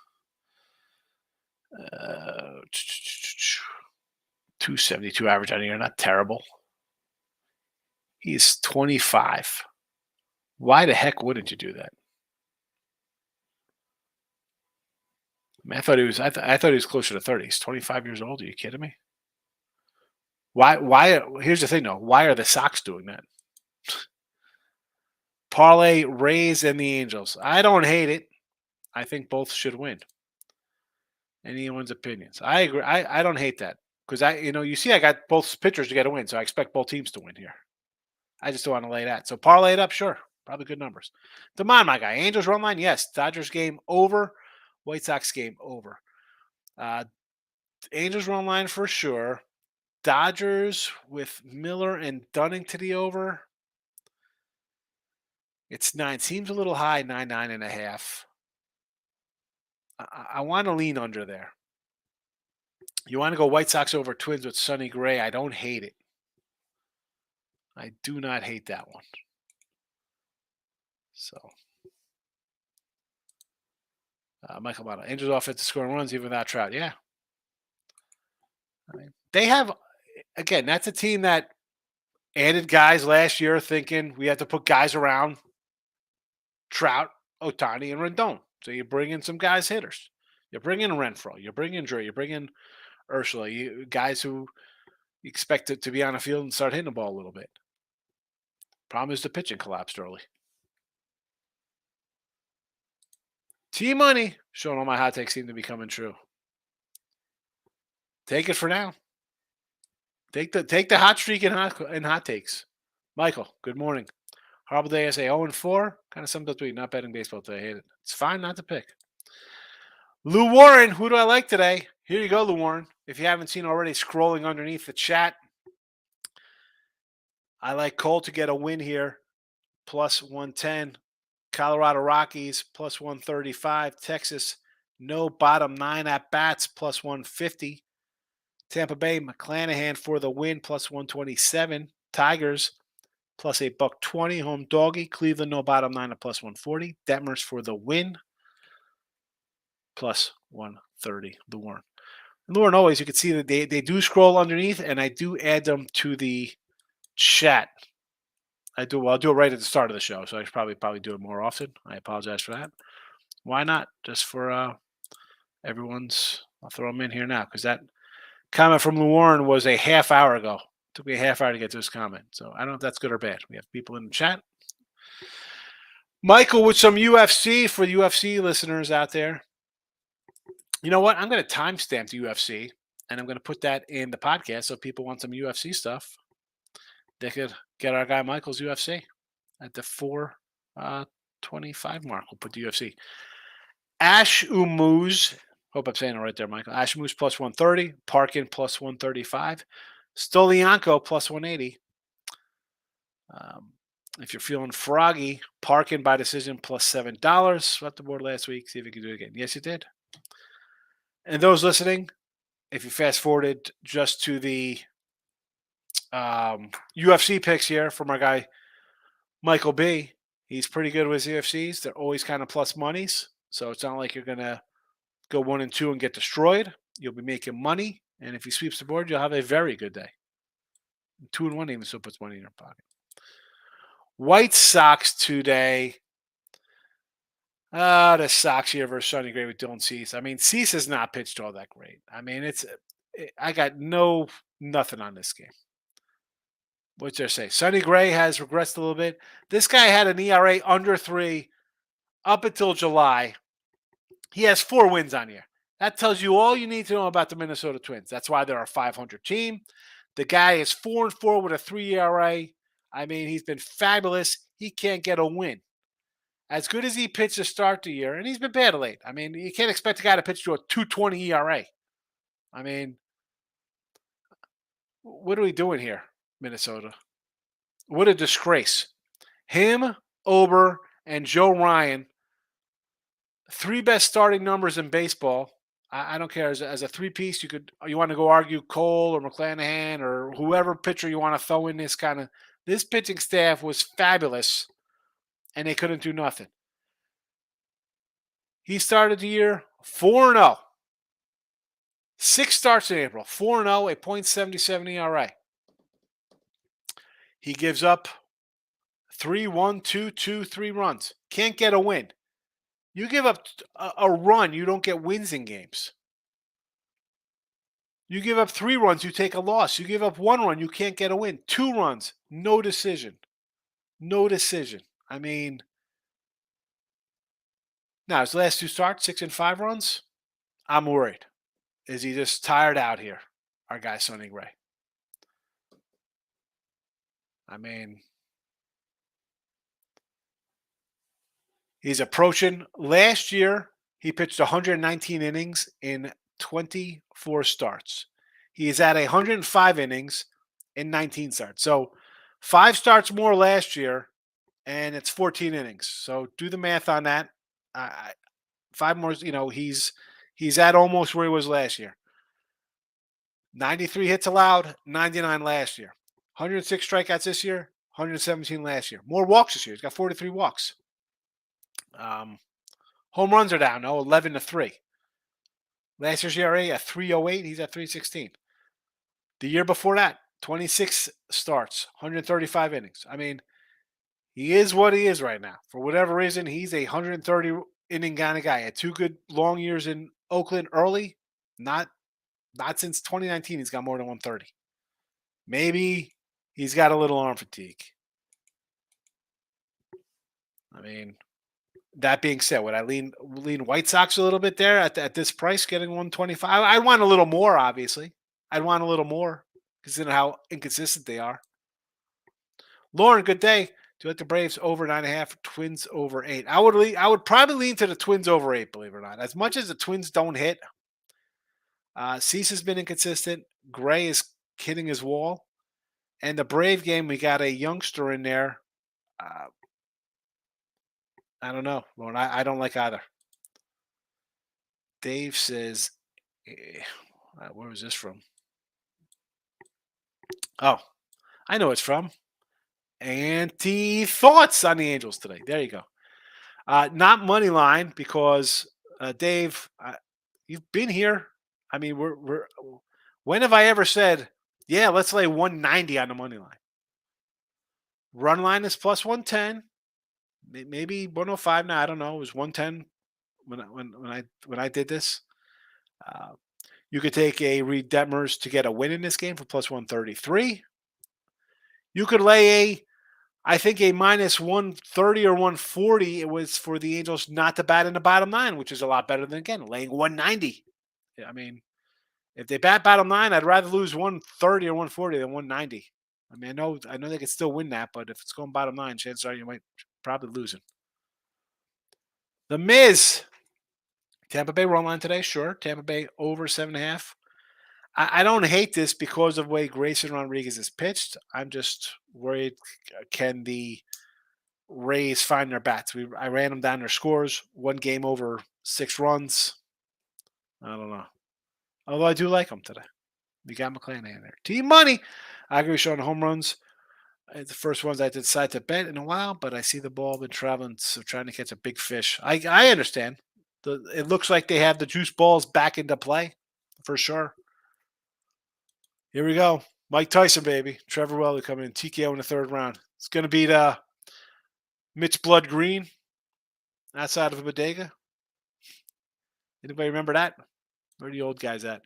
272 average on here. Not terrible. He's 25. Why the heck wouldn't you do that? I mean, I thought he was. I thought he was closer to 30. He's 25 years old. Are you kidding me? Why? Why? Here's the thing, though. Why are the Sox doing that? Parlay Rays and the Angels. I don't hate it. I think both should win. Anyone's opinions. I agree. I don't hate that because you see, I got both pitchers to get a win, so I expect both teams to win here. I just don't want to lay that. So parlay it up, sure. Probably good numbers. Demond, my guy. Angels run line, yes. Dodgers game over. White Sox game over. Angels run line for sure. Dodgers with Miller and Dunning to the over. It's 9. Seems a little high, 9.5. I want to lean under there. You want to go White Sox over Twins with Sonny Gray. I don't hate it. I do not hate that one. So, Michael Motto. Angels offense to scoring runs even without Trout. Yeah. I mean, they have, again, that's a team that added guys last year thinking we have to put guys around Trout, Otani, and Rendon. So you bring in some guys hitters. You bring in Renfroe. You bring in Drew. You bring in Ursula. Guys who expect it to be on the field and start hitting the ball a little bit. Problem is the pitching collapsed early. T-Money. Showing all my hot takes seem to be coming true. Take it for now. Take the hot streak in hot takes. Michael, good morning. Horrible day. I say 0-4. Kind of summed up to not betting baseball today. I hate it. It's fine not to pick. Lou Warren, who do I like today? Here you go, Lou Warren. If you haven't seen already, scrolling underneath the chat. I like Cole to get a win here, plus 110. Colorado Rockies, plus 135. Texas, no bottom 9 at bats, plus 150. Tampa Bay, McClanahan for the win, plus 127. Tigers, plus $1.20. Home doggy. Cleveland, no bottom 9 at plus 140. Detmers for the win, plus 130. The Warren. And Lauren, always, you can see that they do scroll underneath, and I do add them to the chat. I do. Well, I'll do it right at the start of the show, so I should probably do it more often. I apologize for that. Why not? Just for everyone's. I'll throw them in here now because that comment from Lou Warren was a half hour ago. It took me a half hour to get to this comment, so I don't know if that's good or bad. We have people in the chat. Michael with some UFC for the UFC listeners out there. You know what? I'm going to timestamp the UFC, and I'm going to put that in the podcast so people want some UFC stuff. They could get our guy Michael's UFC at the 425 mark. We'll put the UFC. Ash Umuz, hope I'm saying it right there, Michael. Ash Umuz plus 130. Parkin plus 135. Stolianko plus 180. If you're feeling froggy, Parkin by decision plus $7. Swept the board last week. See if you can do it again. Yes, you did. And those listening, if you fast forwarded just to the UFC picks here from our guy Michael B, he's pretty good with UFCs. They're always kind of plus monies, so it's not like you're gonna go 1-2 and get destroyed. You'll be making money. And if he sweeps the board, you'll have a very good day. 2-1 even still puts money in your pocket. White Sox today. The Sox here versus Sonny Gray with Dylan Cease. I mean, Cease has not pitched all that great. I mean, I got nothing on this game. What's there say? Sonny Gray has regressed a little bit. This guy had an ERA under 3 up until July. He has 4 wins on here. That tells you all you need to know about the Minnesota Twins. That's why they're a 500 team. The guy is 4-4 with a 3 ERA. I mean, he's been fabulous. He can't get a win. As good as he pitched to start the year, and he's been bad late. I mean, you can't expect a guy to pitch to a 2.20 ERA. I mean, what are we doing here, Minnesota? What a disgrace. Him, Ober, and Joe Ryan, 3 best starting numbers in baseball. I don't care. As a 3-piece, you want to go argue Cole or McClanahan or whoever pitcher you want to throw in this kind of. This pitching staff was fabulous, and they couldn't do nothing. He started the year 4-0. 6 starts in April, 4-0, a .77 ERA. He gives up 3 runs. Can't get a win. You give up a run, you don't get wins in games. You give up 3 runs, you take a loss. You give up 1 run, you can't get a win. 2 runs, no decision. No decision. I mean, now his last 2 starts, 6 and 5 runs. I'm worried. Is he just tired out here? Our guy Sonny Gray. I mean, he's approaching. Last year, he pitched 119 innings in 24 starts. He is at 105 innings in 19 starts. So 5 starts more last year, and it's 14 innings. So do the math on that. 5 more, he's at almost where he was last year. 93 hits allowed, 99 last year. 106 strikeouts this year, 117 last year. More walks this year. He's got 43 walks. Home runs are down, 11-3. Last year's ERA at 3.08. He's at 3.16. The year before that, 26 starts, 135 innings. I mean, he is what he is right now. For whatever reason, he's a 130 inning kind of guy. Had 2 good long years in Oakland early. Not since 2019. He's got more than 130. Maybe he's got a little arm fatigue. I mean, that being said, would I lean White Sox a little bit there at this price, getting 125? I want a little more, obviously. I'd want a little more, considering how inconsistent they are. Lauren, good day. Do you like the Braves over 9.5? Twins over 8? I would probably lean to the Twins over 8, believe it or not. As much as the Twins don't hit, Cease has been inconsistent. Gray is hitting his wall. And the Brave game, we got a youngster in there. I don't know, Lauren. I don't like either. Dave says, where was this from? Oh, I know it's from. Anti-thoughts on the Angels today. There you go. Not money line because, Dave, you've been here. I mean, when have I ever said, yeah, let's lay 190 on the money line? Run line is plus 110. Maybe 105 now. I don't know. It was 110 when I did this. You could take a Reed Detmers to get a win in this game for plus 133. You could lay I think a minus 130 or 140. It was for the Angels not to bat in the bottom 9, which is a lot better than, again, laying 190. I mean, if they bat bottom 9, I'd rather lose 130 or 140 than 190. I mean, I know they could still win that, but if it's going bottom 9, chances are you might probably losing. The Miz. Tampa Bay run line today, sure. Tampa Bay over 7.5. I don't hate this because of the way Grayson Rodriguez is pitched. I'm just worried, can the Rays find their bats? I ran them down their scores. 1 game over 6 runs. I don't know. Although I do like them today. We got McClanahan there. Team money. I agree showing home runs. The first ones I decided to bet in a while, but I see the ball been traveling, so trying to catch a big fish. I understand. It looks like they have the juice balls back into play. for sure. Here we go. Mike Tyson, baby. Trevor Weller coming in. TKO in the third round. It's going to beat Mitch Blood Green outside of a bodega. Anybody remember that? Where are the old guys at?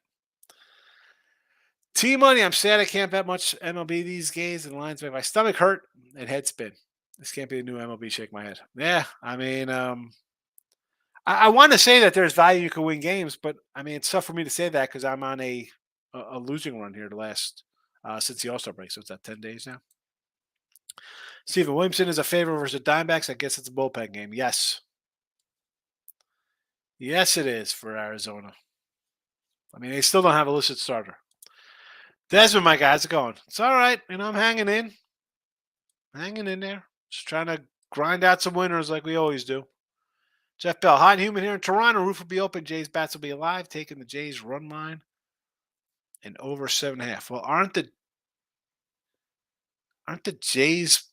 T-Money. I'm sad I can't bet much MLB these days. And the lines make my stomach hurt and head spin. This can't be the new MLB. Shake my head. Yeah, I mean, I want to say that there's value you can win games, but I mean, it's tough for me to say that because I'm on a losing run here the last since the All Star break. So it's at 10 days now. Steven Williamson is a favorite versus the Diamondbacks. I guess it's a bullpen game. Yes. Yes, it is for Arizona. I mean, they still don't have a listed starter. Desmond, my guys, are going. It's all right. You know, I'm hanging in. Hanging in there. Just trying to grind out some winners like we always do. Jeff Bell, hot and humid here in Toronto. Roof will be open. Jays bats will be alive. Taking the Jays run line and over 7.5. Well, aren't the Jays?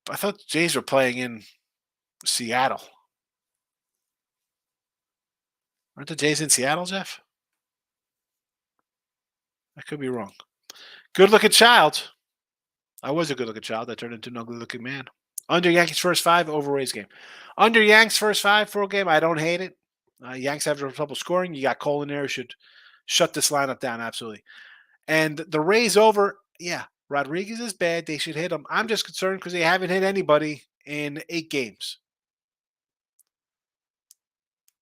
I thought the Jays were playing in Seattle. Aren't the Jays in Seattle, Jeff? I could be wrong. Good-looking child. I was a good-looking child. I turned into an ugly-looking man. Under Yankees first 5, over Rays game. Under Yanks first 5 for a game. I don't hate it. Yanks have trouble scoring. You got Cole in there. Should shut this lineup down, absolutely. And the Rays over, yeah, Rodriguez is bad. They should hit him. I'm just concerned because they haven't hit anybody in 8 games.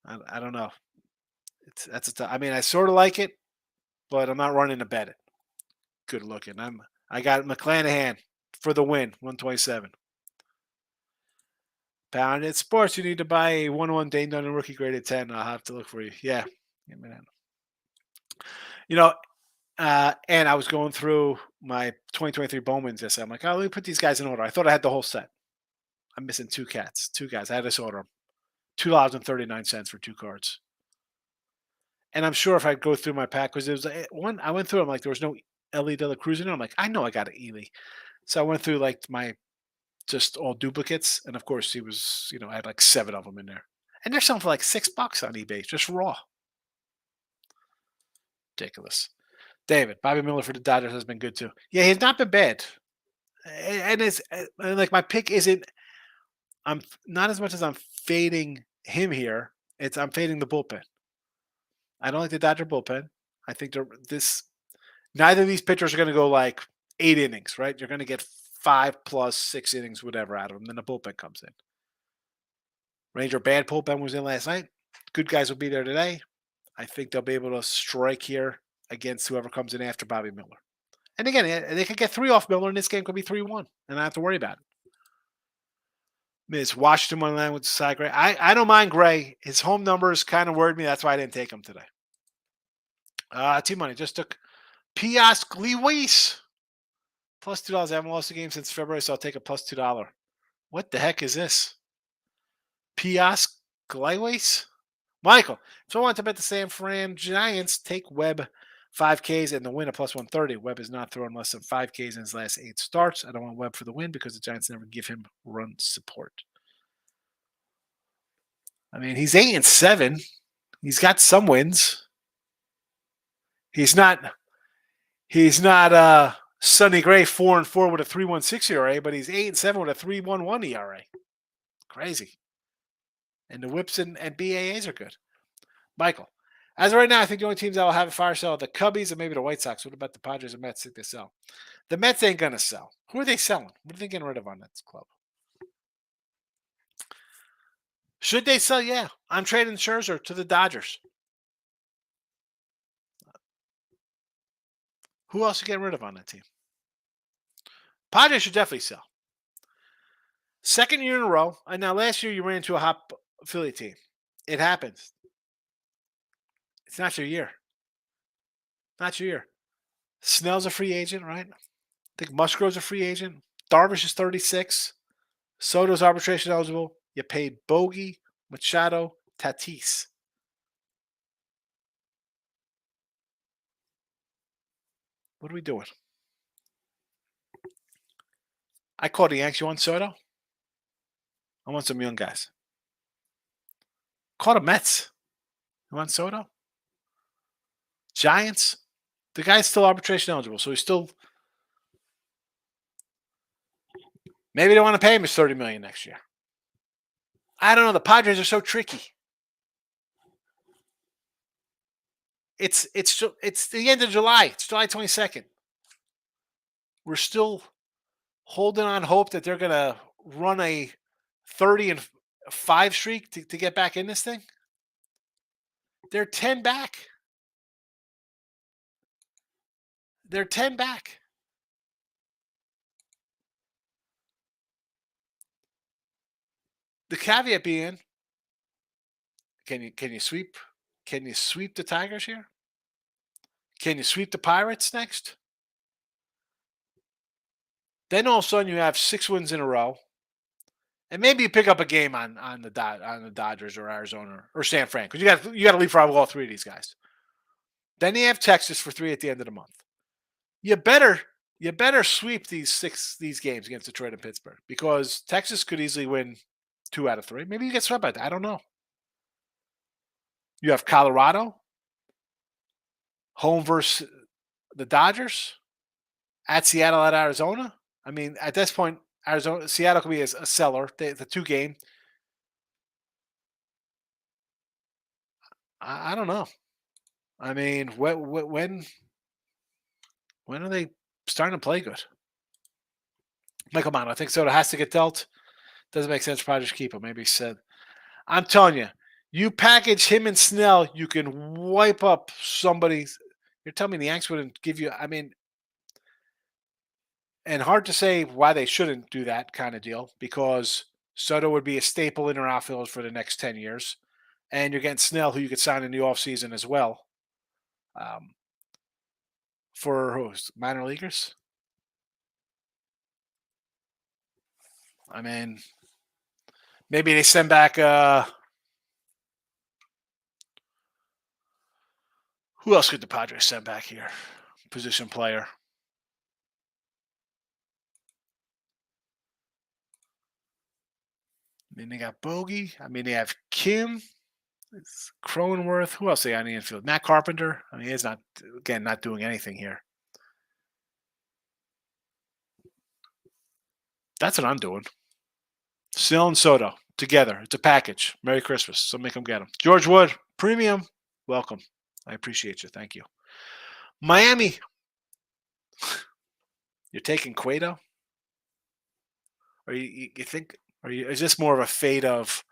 I don't know. I mean, I sort of like it, but I'm not running to bet it. Good looking. I got McClanahan for the win, 127. Pound it sports. You need to buy a 1-1 Dane Dunn rookie graded 10. I'll have to look for you. Yeah. You know, and I was going through my 2023 Bowmans yesterday. I'm like, oh, let me put these guys in order. I thought I had the whole set. I'm missing 2 guys. I had this order them. $2.39 for 2 cards. And I'm sure if I go through my pack, because there was one, I went through, I'm like, there was no Ellie De La Cruz in there. I'm like, I know I got an Ely. So I went through like my just all duplicates. And of course, he was, I had like 7 of them in there. And they're selling for like $6 on eBay, just raw. Ridiculous. David, Bobby Miller for the Dodgers has been good too. Yeah, he's not been bad. And it's like my pick isn't, I'm not as much as I'm fading him here. I'm fading the bullpen. I don't like the Dodger bullpen. I think neither of these pitchers are going to go like 8 innings, right? You're going to get 5 plus 6 innings, whatever, out of them. Then the bullpen comes in. Ranger bad bullpen was in last night. Good guys will be there today. I think they'll be able to strike here against whoever comes in after Bobby Miller. And again, they could get 3 off Miller, and this game could be 3-1, and I have to worry about it. Miss Washington money line with Cy Gray. I don't mind Gray. His home numbers kind of worried me. That's why I didn't take him today. T-Money just took Piast Lewis plus $2. I haven't lost a game since February, so I'll take a plus $2. What the heck is this? Piast Lewis? Michael, if I want to bet the San Fran Giants, take Webb 5Ks and the win at plus 130. Webb has not thrown less than 5Ks in his last 8 starts. I don't want Webb for the win because the Giants never give him run support. I mean, he's 8-7. He's got some wins. He's not Sonny Gray 4-4 with a 3.16 ERA, but he's 8-7 with a 3.11 ERA. Crazy. And the whips and BAAs are good. Michael, as of right now, I think the only teams that will have a fire sale are the Cubbies and maybe the White Sox. What about the Padres and Mets? Think they sell? The Mets ain't going to sell. Who are they selling? What are they getting rid of on that club? Should they sell? Yeah. I'm trading Scherzer to the Dodgers. Who else are you getting rid of on that team? Padres should definitely sell. Second year in a row. And now last year you ran into a hot Philly team. It happens. It's not your year. Not your year. Snell's a free agent, right? I think Musgrove's a free agent. Darvish is 36. Soto's arbitration eligible. You paid Bogey, Machado, Tatis. What are we doing? I called the Yanks. You want Soto? I want some young guys. Call the Mets. You want Soto? Giants, the guy's still arbitration eligible, so he's still. Maybe they want to pay him his $30 million next year. I don't know. The Padres are so tricky. It's the end of July. It's July 22nd. We're still holding on hope that they're gonna run a 30-5 streak to get back in this thing. They're 10 back. They're 10 back. The caveat being, can you sweep the Tigers here? Can you sweep the Pirates next? Then all of a sudden you have 6 wins in a row, and maybe you pick up a game on the Dodgers or Arizona or San Fran, because you got to leapfrog all 3 of these guys. Then you have Texas for 3 at the end of the month. You better sweep these games against Detroit and Pittsburgh, because Texas could easily win 2 out of 3. Maybe you get swept by that. I don't know. You have Colorado home versus the Dodgers, at Seattle, at Arizona. I mean, at this point, Seattle could be a seller. The 2 game. I don't know. I mean, when are they starting to play good? Like, come on, I think Soto has to get dealt. Doesn't make sense. Probably just keep him. Maybe he said. I'm telling you, you package him and Snell, you can wipe up somebody's. You're telling me the Yanks wouldn't give you. I mean, and hard to say why they shouldn't do that kind of deal, because Soto would be a staple in their outfield for the next 10 years. And you're getting Snell, who you could sign in the offseason as well. For who's minor leaguers? I mean, maybe they send back who else could the Padres send back here? Position player. I mean, they got Bogey. I mean, they have Kim. It's Cronenworth. Who else they got in the infield? Matt Carpenter. I mean, he's not doing anything here. That's what I'm doing. Snell and Soto together. It's a package. Merry Christmas. So make them get them. George Wood, premium. Welcome. I appreciate you. Thank you. Miami. You're taking Cueto? Or you think? Or is this more of a fate of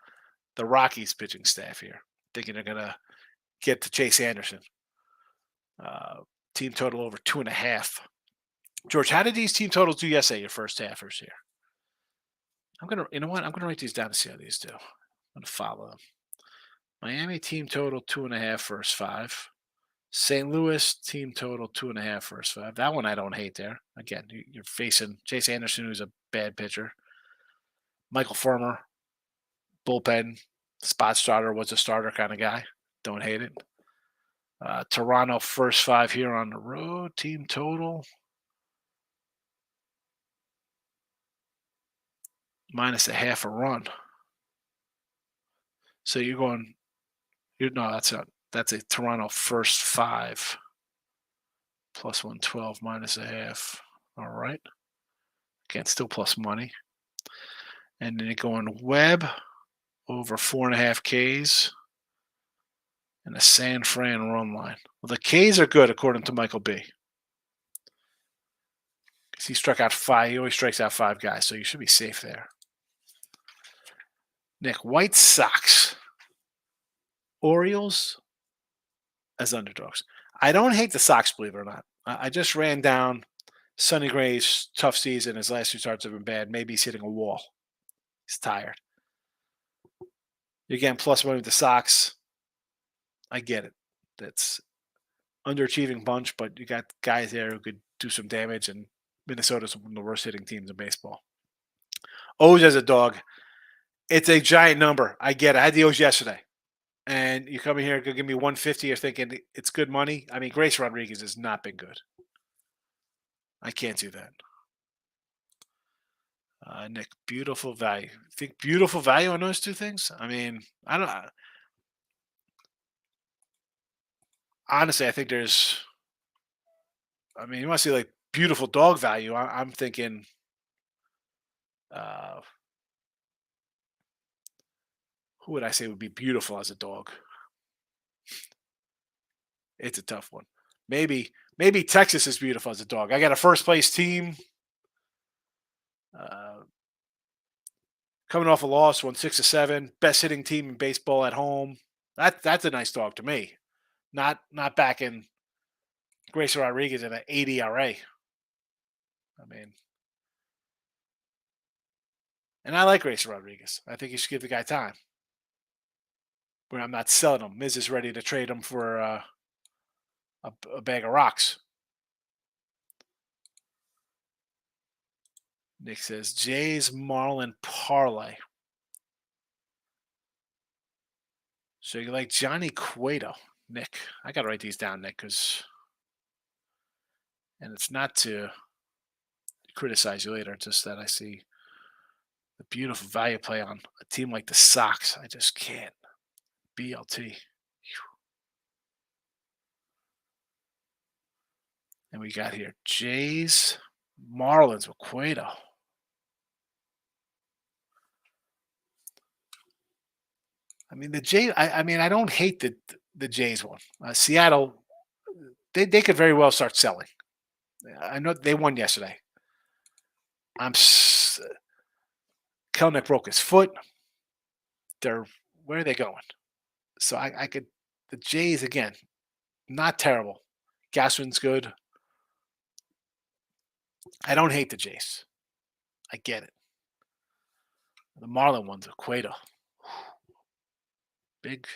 the Rockies pitching staff here, thinking they're gonna get to Chase Anderson? Team total over 2.5. George, how did these team totals do yesterday? Your first halfers here. You know what? I'm gonna write these down to see how these do. I'm gonna follow them. Miami team total 2.5 first 5. St. Louis team total 2.5 first 5. That one I don't hate there. Again, you're facing Chase Anderson, who's a bad pitcher. Michael Farmer, bullpen, spot starter, was a starter kind of guy. Don't hate it. Toronto first 5 here on the road. Team total minus a half a run. So you're going. That's a Toronto first 5 plus 112 minus a half. All right. Again, still plus money. And then you're going Webb over 4.5 Ks and a San Fran run line. Well, the Ks are good according to Michael B. Because he struck out 5. He always strikes out 5 guys, so you should be safe there. Nick, White Sox. Orioles as underdogs. I don't hate the Sox, believe it or not. I just ran down Sonny Gray's tough season. His last 2 starts have been bad. Maybe he's hitting a wall. He's tired. You're getting plus money with the Sox. I get it. That's underachieving bunch, but you got guys there who could do some damage, and Minnesota's one of the worst hitting teams in baseball. O's as a dog. It's a giant number. I get it. I had the O's yesterday. And you come in here and give me 150, you're thinking it's good money. I mean, Grace Rodriguez has not been good. I can't do that. Nick, beautiful value. Think beautiful value on those 2 things? I mean, I don't. honestly, I think there's. I mean, you want to see like beautiful dog value. I'm thinking. Uh, who would I say would be beautiful as a dog? It's a tough one. Maybe Texas is beautiful as a dog. I got a first place team. Uh, Coming off a loss, won 6-7, best hitting team in baseball at home. That's a nice dog to me. Not back in Grayson Rodriguez at an 80 RA. I mean, and I like Grayson Rodriguez. I think you should give the guy time. But I'm not selling him. Miz is ready to trade him for a bag of rocks. Nick says Jays Marlin parlay. So you like Johnny Cueto, Nick? I gotta write these down, Nick, and it's not to criticize you later. It's just that I see the beautiful value play on a team like the Sox. I just can't. BLT. And we got here Jays, Marlins with Cueto. I mean the Jays. I mean I don't hate the Jays one. Seattle, they could very well start selling. I know they won yesterday. Kelnick broke his foot. They're Where are they going? So I could the Jays again, not terrible. Gaswin's good. I don't hate the Jays. I get it. The Marlin one's a Cueto. Big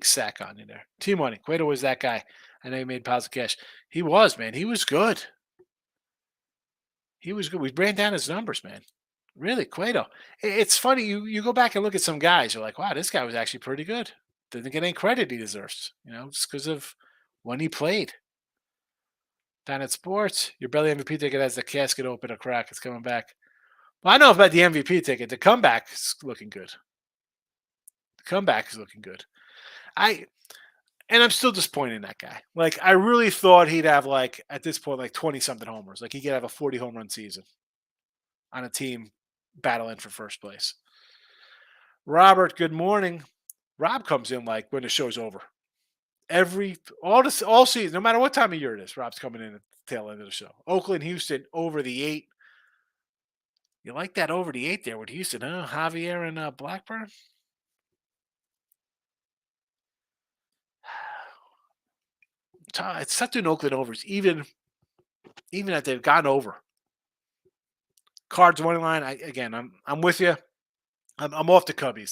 sack on you there. T-Money. Cueto was that guy. I know he made positive cash. He was, man. He was good. He was good. We ran down his numbers, man. Really, Cueto. It's funny. You go back and look at some guys. You're like, wow, this guy was actually pretty good. Didn't get any credit he deserves. Just because of when he played. Down at sports, your belly MVP ticket has the casket open a crack. It's coming back. Well, I know about the MVP ticket. The comeback is looking good. I'm still disappointed in that guy. Like, I really thought he'd have, like, at this point, like 20 something homers. Like, he could have a 40 home run season on a team battling for first place. Robert, good morning. Rob comes in like when the show's over. All season, no matter what time of year it is, Rob's coming in at the tail end of the show. Oakland, Houston, over the 8. You like that over the 8 there with Houston, huh? Javier and Blackburn? It's tough doing Oakland overs, even that they've gone over. Cards money line. I'm with you. I'm off the Cubbies.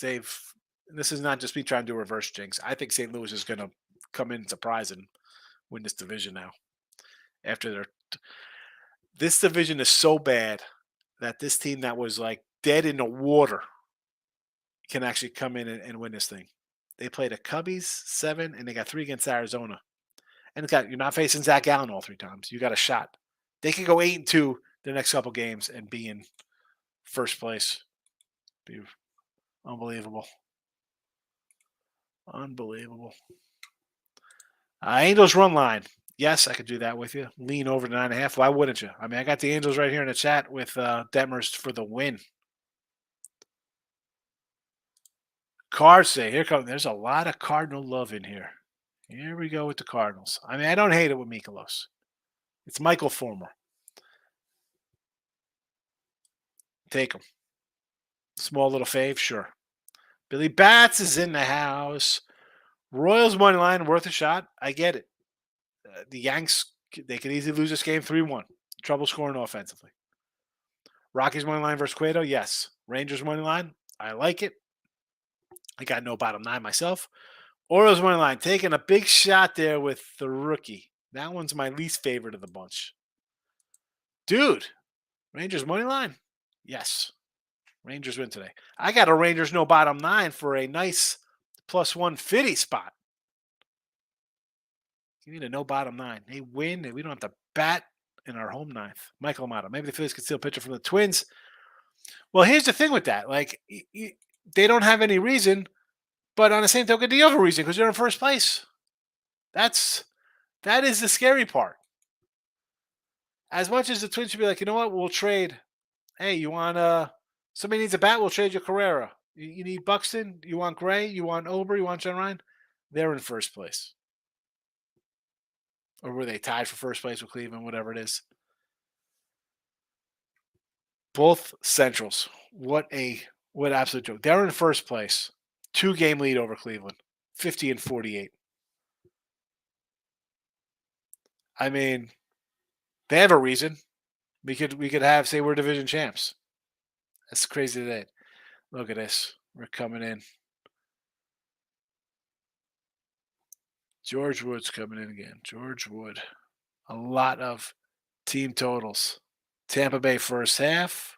This is not just me trying to do reverse jinx. I think St. Louis is going to come in and surprise and win this division now. This division is so bad that this team that was like dead in the water can actually come in and win this thing. They played the Cubbies 7, and they got 3 against Arizona. And you're not facing Zach Allen all 3 times. You got a shot. They could go 8-2 the next couple games and be in first place. Be unbelievable. Angels run line. Yes, I could do that with you. Lean over to 9.5. Why wouldn't you? I mean, I got the Angels right here in the chat with Detmers for the win. Cards say, there's a lot of Cardinal love in here. Here we go with the Cardinals. I mean, I don't hate it with Mikolos. It's Michael Fulmer. Take him. Small little fave, sure. Billy Bats is in the house. Royals money line, worth a shot. I get it. The Yanks, they could easily lose this game 3-1. Trouble scoring offensively. Rockies money line versus Cueto, yes. Rangers money line, I like it. I got no bottom 9 myself. Orioles money line, taking a big shot there with the rookie. That one's my least favorite of the bunch. Dude, Rangers money line, yes. Rangers win today. I got a Rangers no bottom 9 for a nice plus 150 spot. You need a no bottom 9. They win, and we don't have to bat in our home 9th. Michael Amato. Maybe the Phillies could steal a pitcher from the Twins. Well, here's the thing with that. Like, they don't have any reason, but on the same token, they have a reason because they're in first place. That's That is the scary part. As much as the Twins should be like, you know what, we'll trade. Hey, you want somebody needs a bat, we'll trade you Carrera. You need Buxton, you want Gray, you want Ober, you want John Ryan. They're in first place. Or were they tied for first place with Cleveland, whatever it is. Both Centrals. What absolute joke. They're in first place. 2-game lead over Cleveland. 50 and 48. I mean, they have a reason. We could have say we're division champs. That's crazy that. Look at this. We're coming in. George Wood's coming in again. George Wood. A lot of team totals. Tampa Bay first half.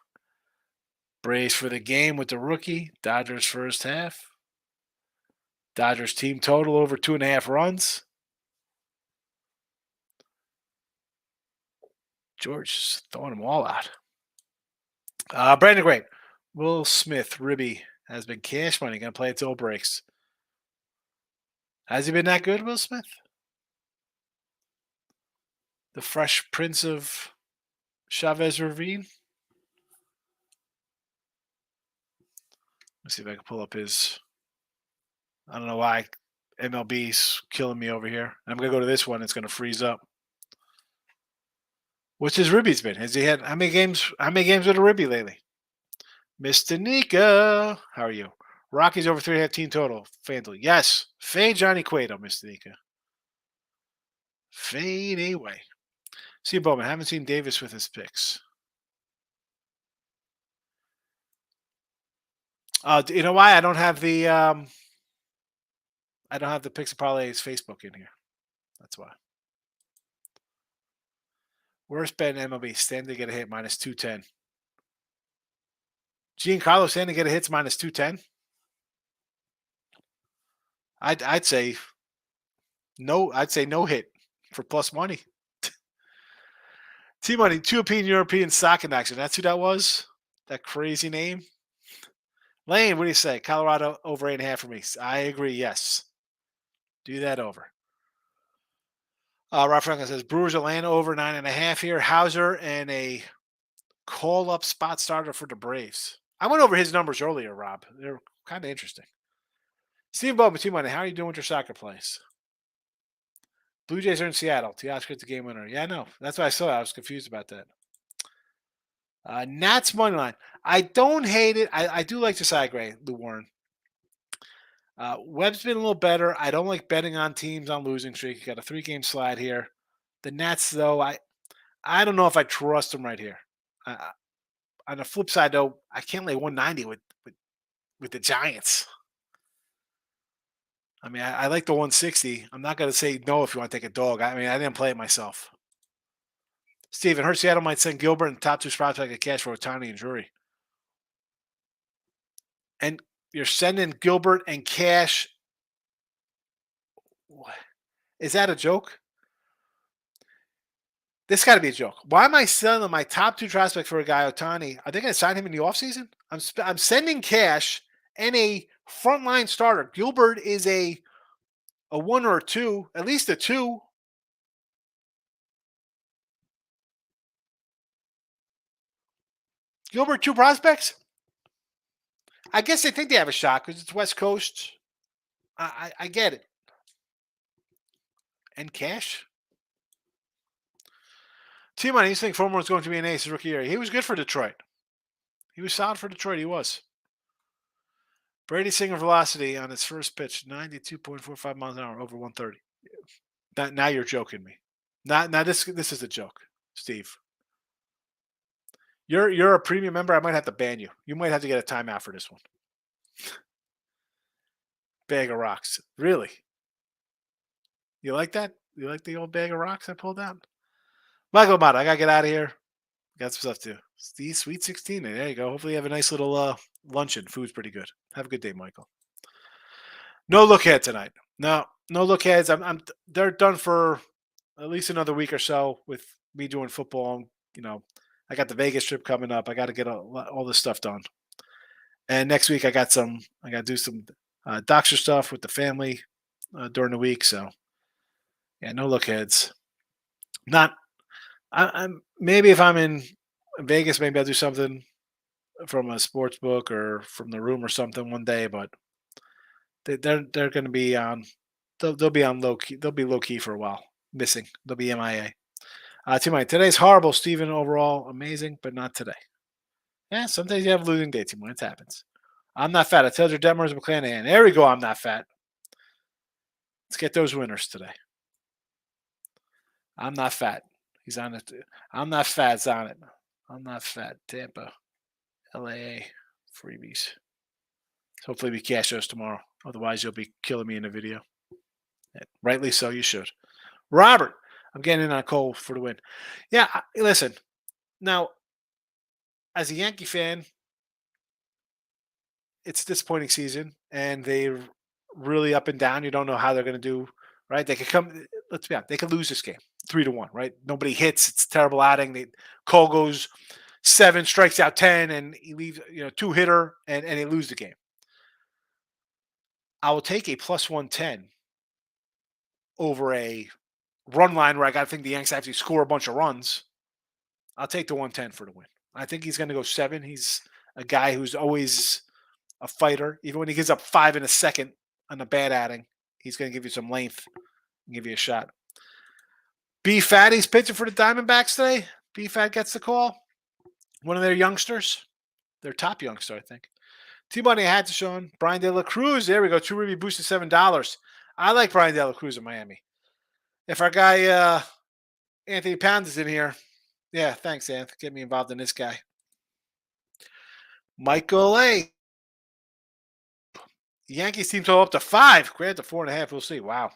Braves for the game with the rookie. Dodgers first half. Dodgers team total over 2.5 runs. George is throwing them all out. Brandon Great. Will Smith, Ribby, has been cash money. Going to play until it breaks. Has he been that good, Will Smith? The Fresh Prince of Chavez Ravine? Let's see if I can pull up his. I don't know why MLB's killing me over here. I'm going to go to this one. It's going to freeze up. What's his Ribby's been? Has he had how many games with a Ribby lately? Mr. Nika, how are you? Rockies over 3.5 team total. FanDuel. Yes. Fade Johnny Cueto, Mr. Nika. Fade away. See Bowman. Haven't seen Davis with his picks. You know why? I don't have the picks of parlays Facebook in here. That's why. Worst bet in MLB. Stand to get a hit minus 210. Giancarlo Stanton to get a hits minus 210. I'd say no. I'd say no hit for plus money. T-Money, 2 European soccer action. That's who that was? That crazy name? Lane, what do you say? Colorado over 8.5 for me. I agree, yes. Do that over. Rob Franklin says Brewers Atlanta over 9.5 here. Hauser and a call-up spot starter for the Braves. I went over his numbers earlier, Rob. They're kind of interesting. Steve Bowman, T-Money, how are you doing with your soccer plays? Blue Jays are in Seattle. Teoscar the game winner. Yeah, I know. That's what I saw. I was confused about that. Nats money line. I don't hate it. I do like Josiah Gray, Lou Warren. Webb's been a little better. I don't like betting on teams on losing streak. You got a 3-game slide here. The Nats, though, I don't know if I trust them right here. On the flip side, though, I can't lay 190 with the Giants. I mean, I like the 160. I'm not going to say no if you want to take a dog. I mean, I didn't play it myself. Steven, heard Seattle might send Gilbert and top 2 spots like a cash for Otani and Drury. And you're sending Gilbert and Cash. Is that a joke? This got to be a joke. Why am I selling my top 2 prospects for a guy, Otani? Are they going to sign him in the offseason? I'm sending Cash and a frontline starter. Gilbert is a 1 or a 2, at least a 2. Gilbert, 2 prospects? I guess they think they have a shot because it's West Coast. I get it. And Cash? T-Money, you think Fulmer was going to be an ace his rookie year? He was good for Detroit. He was solid for Detroit. He was. Brady Singer velocity on his first pitch, 92.45 miles an hour over 130. Now you're joking me. Now this is a joke, Steve. You're a premium member. I might have to ban you. You might have to get a timeout for this one. Bag of rocks. Really? You like that? You like the old bag of rocks I pulled out? Michael Mott, I gotta get out of here. Got some stuff to do. Steve, Sweet 16. There you go. Hopefully you have a nice little luncheon. Food's pretty good. Have a good day, Michael. No look ahead tonight. No look aheads. They're done for at least another week or so with me doing football. You know, I got the Vegas trip coming up. I got to get all this stuff done. And next week I got to do some doctor stuff with the family during the week. So Yeah, no look heads. Not. I'm maybe if I'm in Vegas, maybe I'll do something from a sports book or from the room or something one day. But they're going to be on. They'll be on low key. They'll be low key for a while. Missing. They'll be MIA. Today's horrible, Steven. Overall, amazing, but not today. Yeah, sometimes you have losing days, Timon. It happens. I'm not fat. I told your Demers McClanahan. There we go. I'm not fat. Let's get those winners today. I'm not fat. He's on it. I'm not fat. It's on it. I'm not fat. Tampa, LAA, freebies. Hopefully we cash those tomorrow. Otherwise, you'll be killing me in the video. Yeah, rightly so. You should. Robert, I'm getting in on Cole for the win. Yeah, listen. Now, as a Yankee fan, it's a disappointing season, and they're really up and down. You don't know how they're going to do. Right? They could come. Let's be honest. They could lose this game 3-1. Right? Nobody hits. It's terrible outing. Cole goes 7, strikes out 10, and he leaves 2-hitter, and they lose the game. I will take a plus 110 over a run line where I got to think the Yanks actually score a bunch of runs. I'll take the 110 for the win. I think he's going to go 7. He's a guy who's always a fighter. Even when he gives up 5 in a second on a bad outing, he's going to give you some length and give you a shot. B Fatty's pitching for the Diamondbacks today. B Fat gets the call. One of their youngsters, their top youngster, I think. T-Money had to show him. Brian De La Cruz. There we go. 2 Ruby boosted $7. I like Brian De La Cruz in Miami. If our guy Anthony Pounds is in here, yeah, thanks, Anth. Get me involved in this guy. Michael A. Yankees team total up to 5. Grant to 4.5. We'll see. Wow.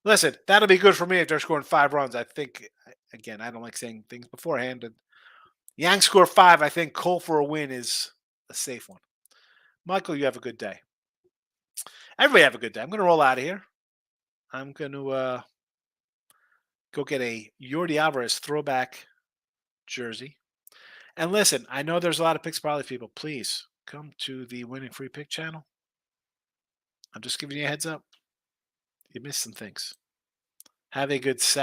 Listen, that'll be good for me if they're scoring 5 runs. I think, again, I don't like saying things beforehand. But Yanks score 5. I think Cole for a win is a safe one. Michael, you have a good day. Everybody have a good day. I'm going to roll out of here. I'm going to go get a Yordi Alvarez throwback jersey. And listen, I know there's a lot of FreePicksPhillies people. Please come to the Winning Free Pick channel. I'm just giving you a heads up. You missed some things. Have a good Saturday.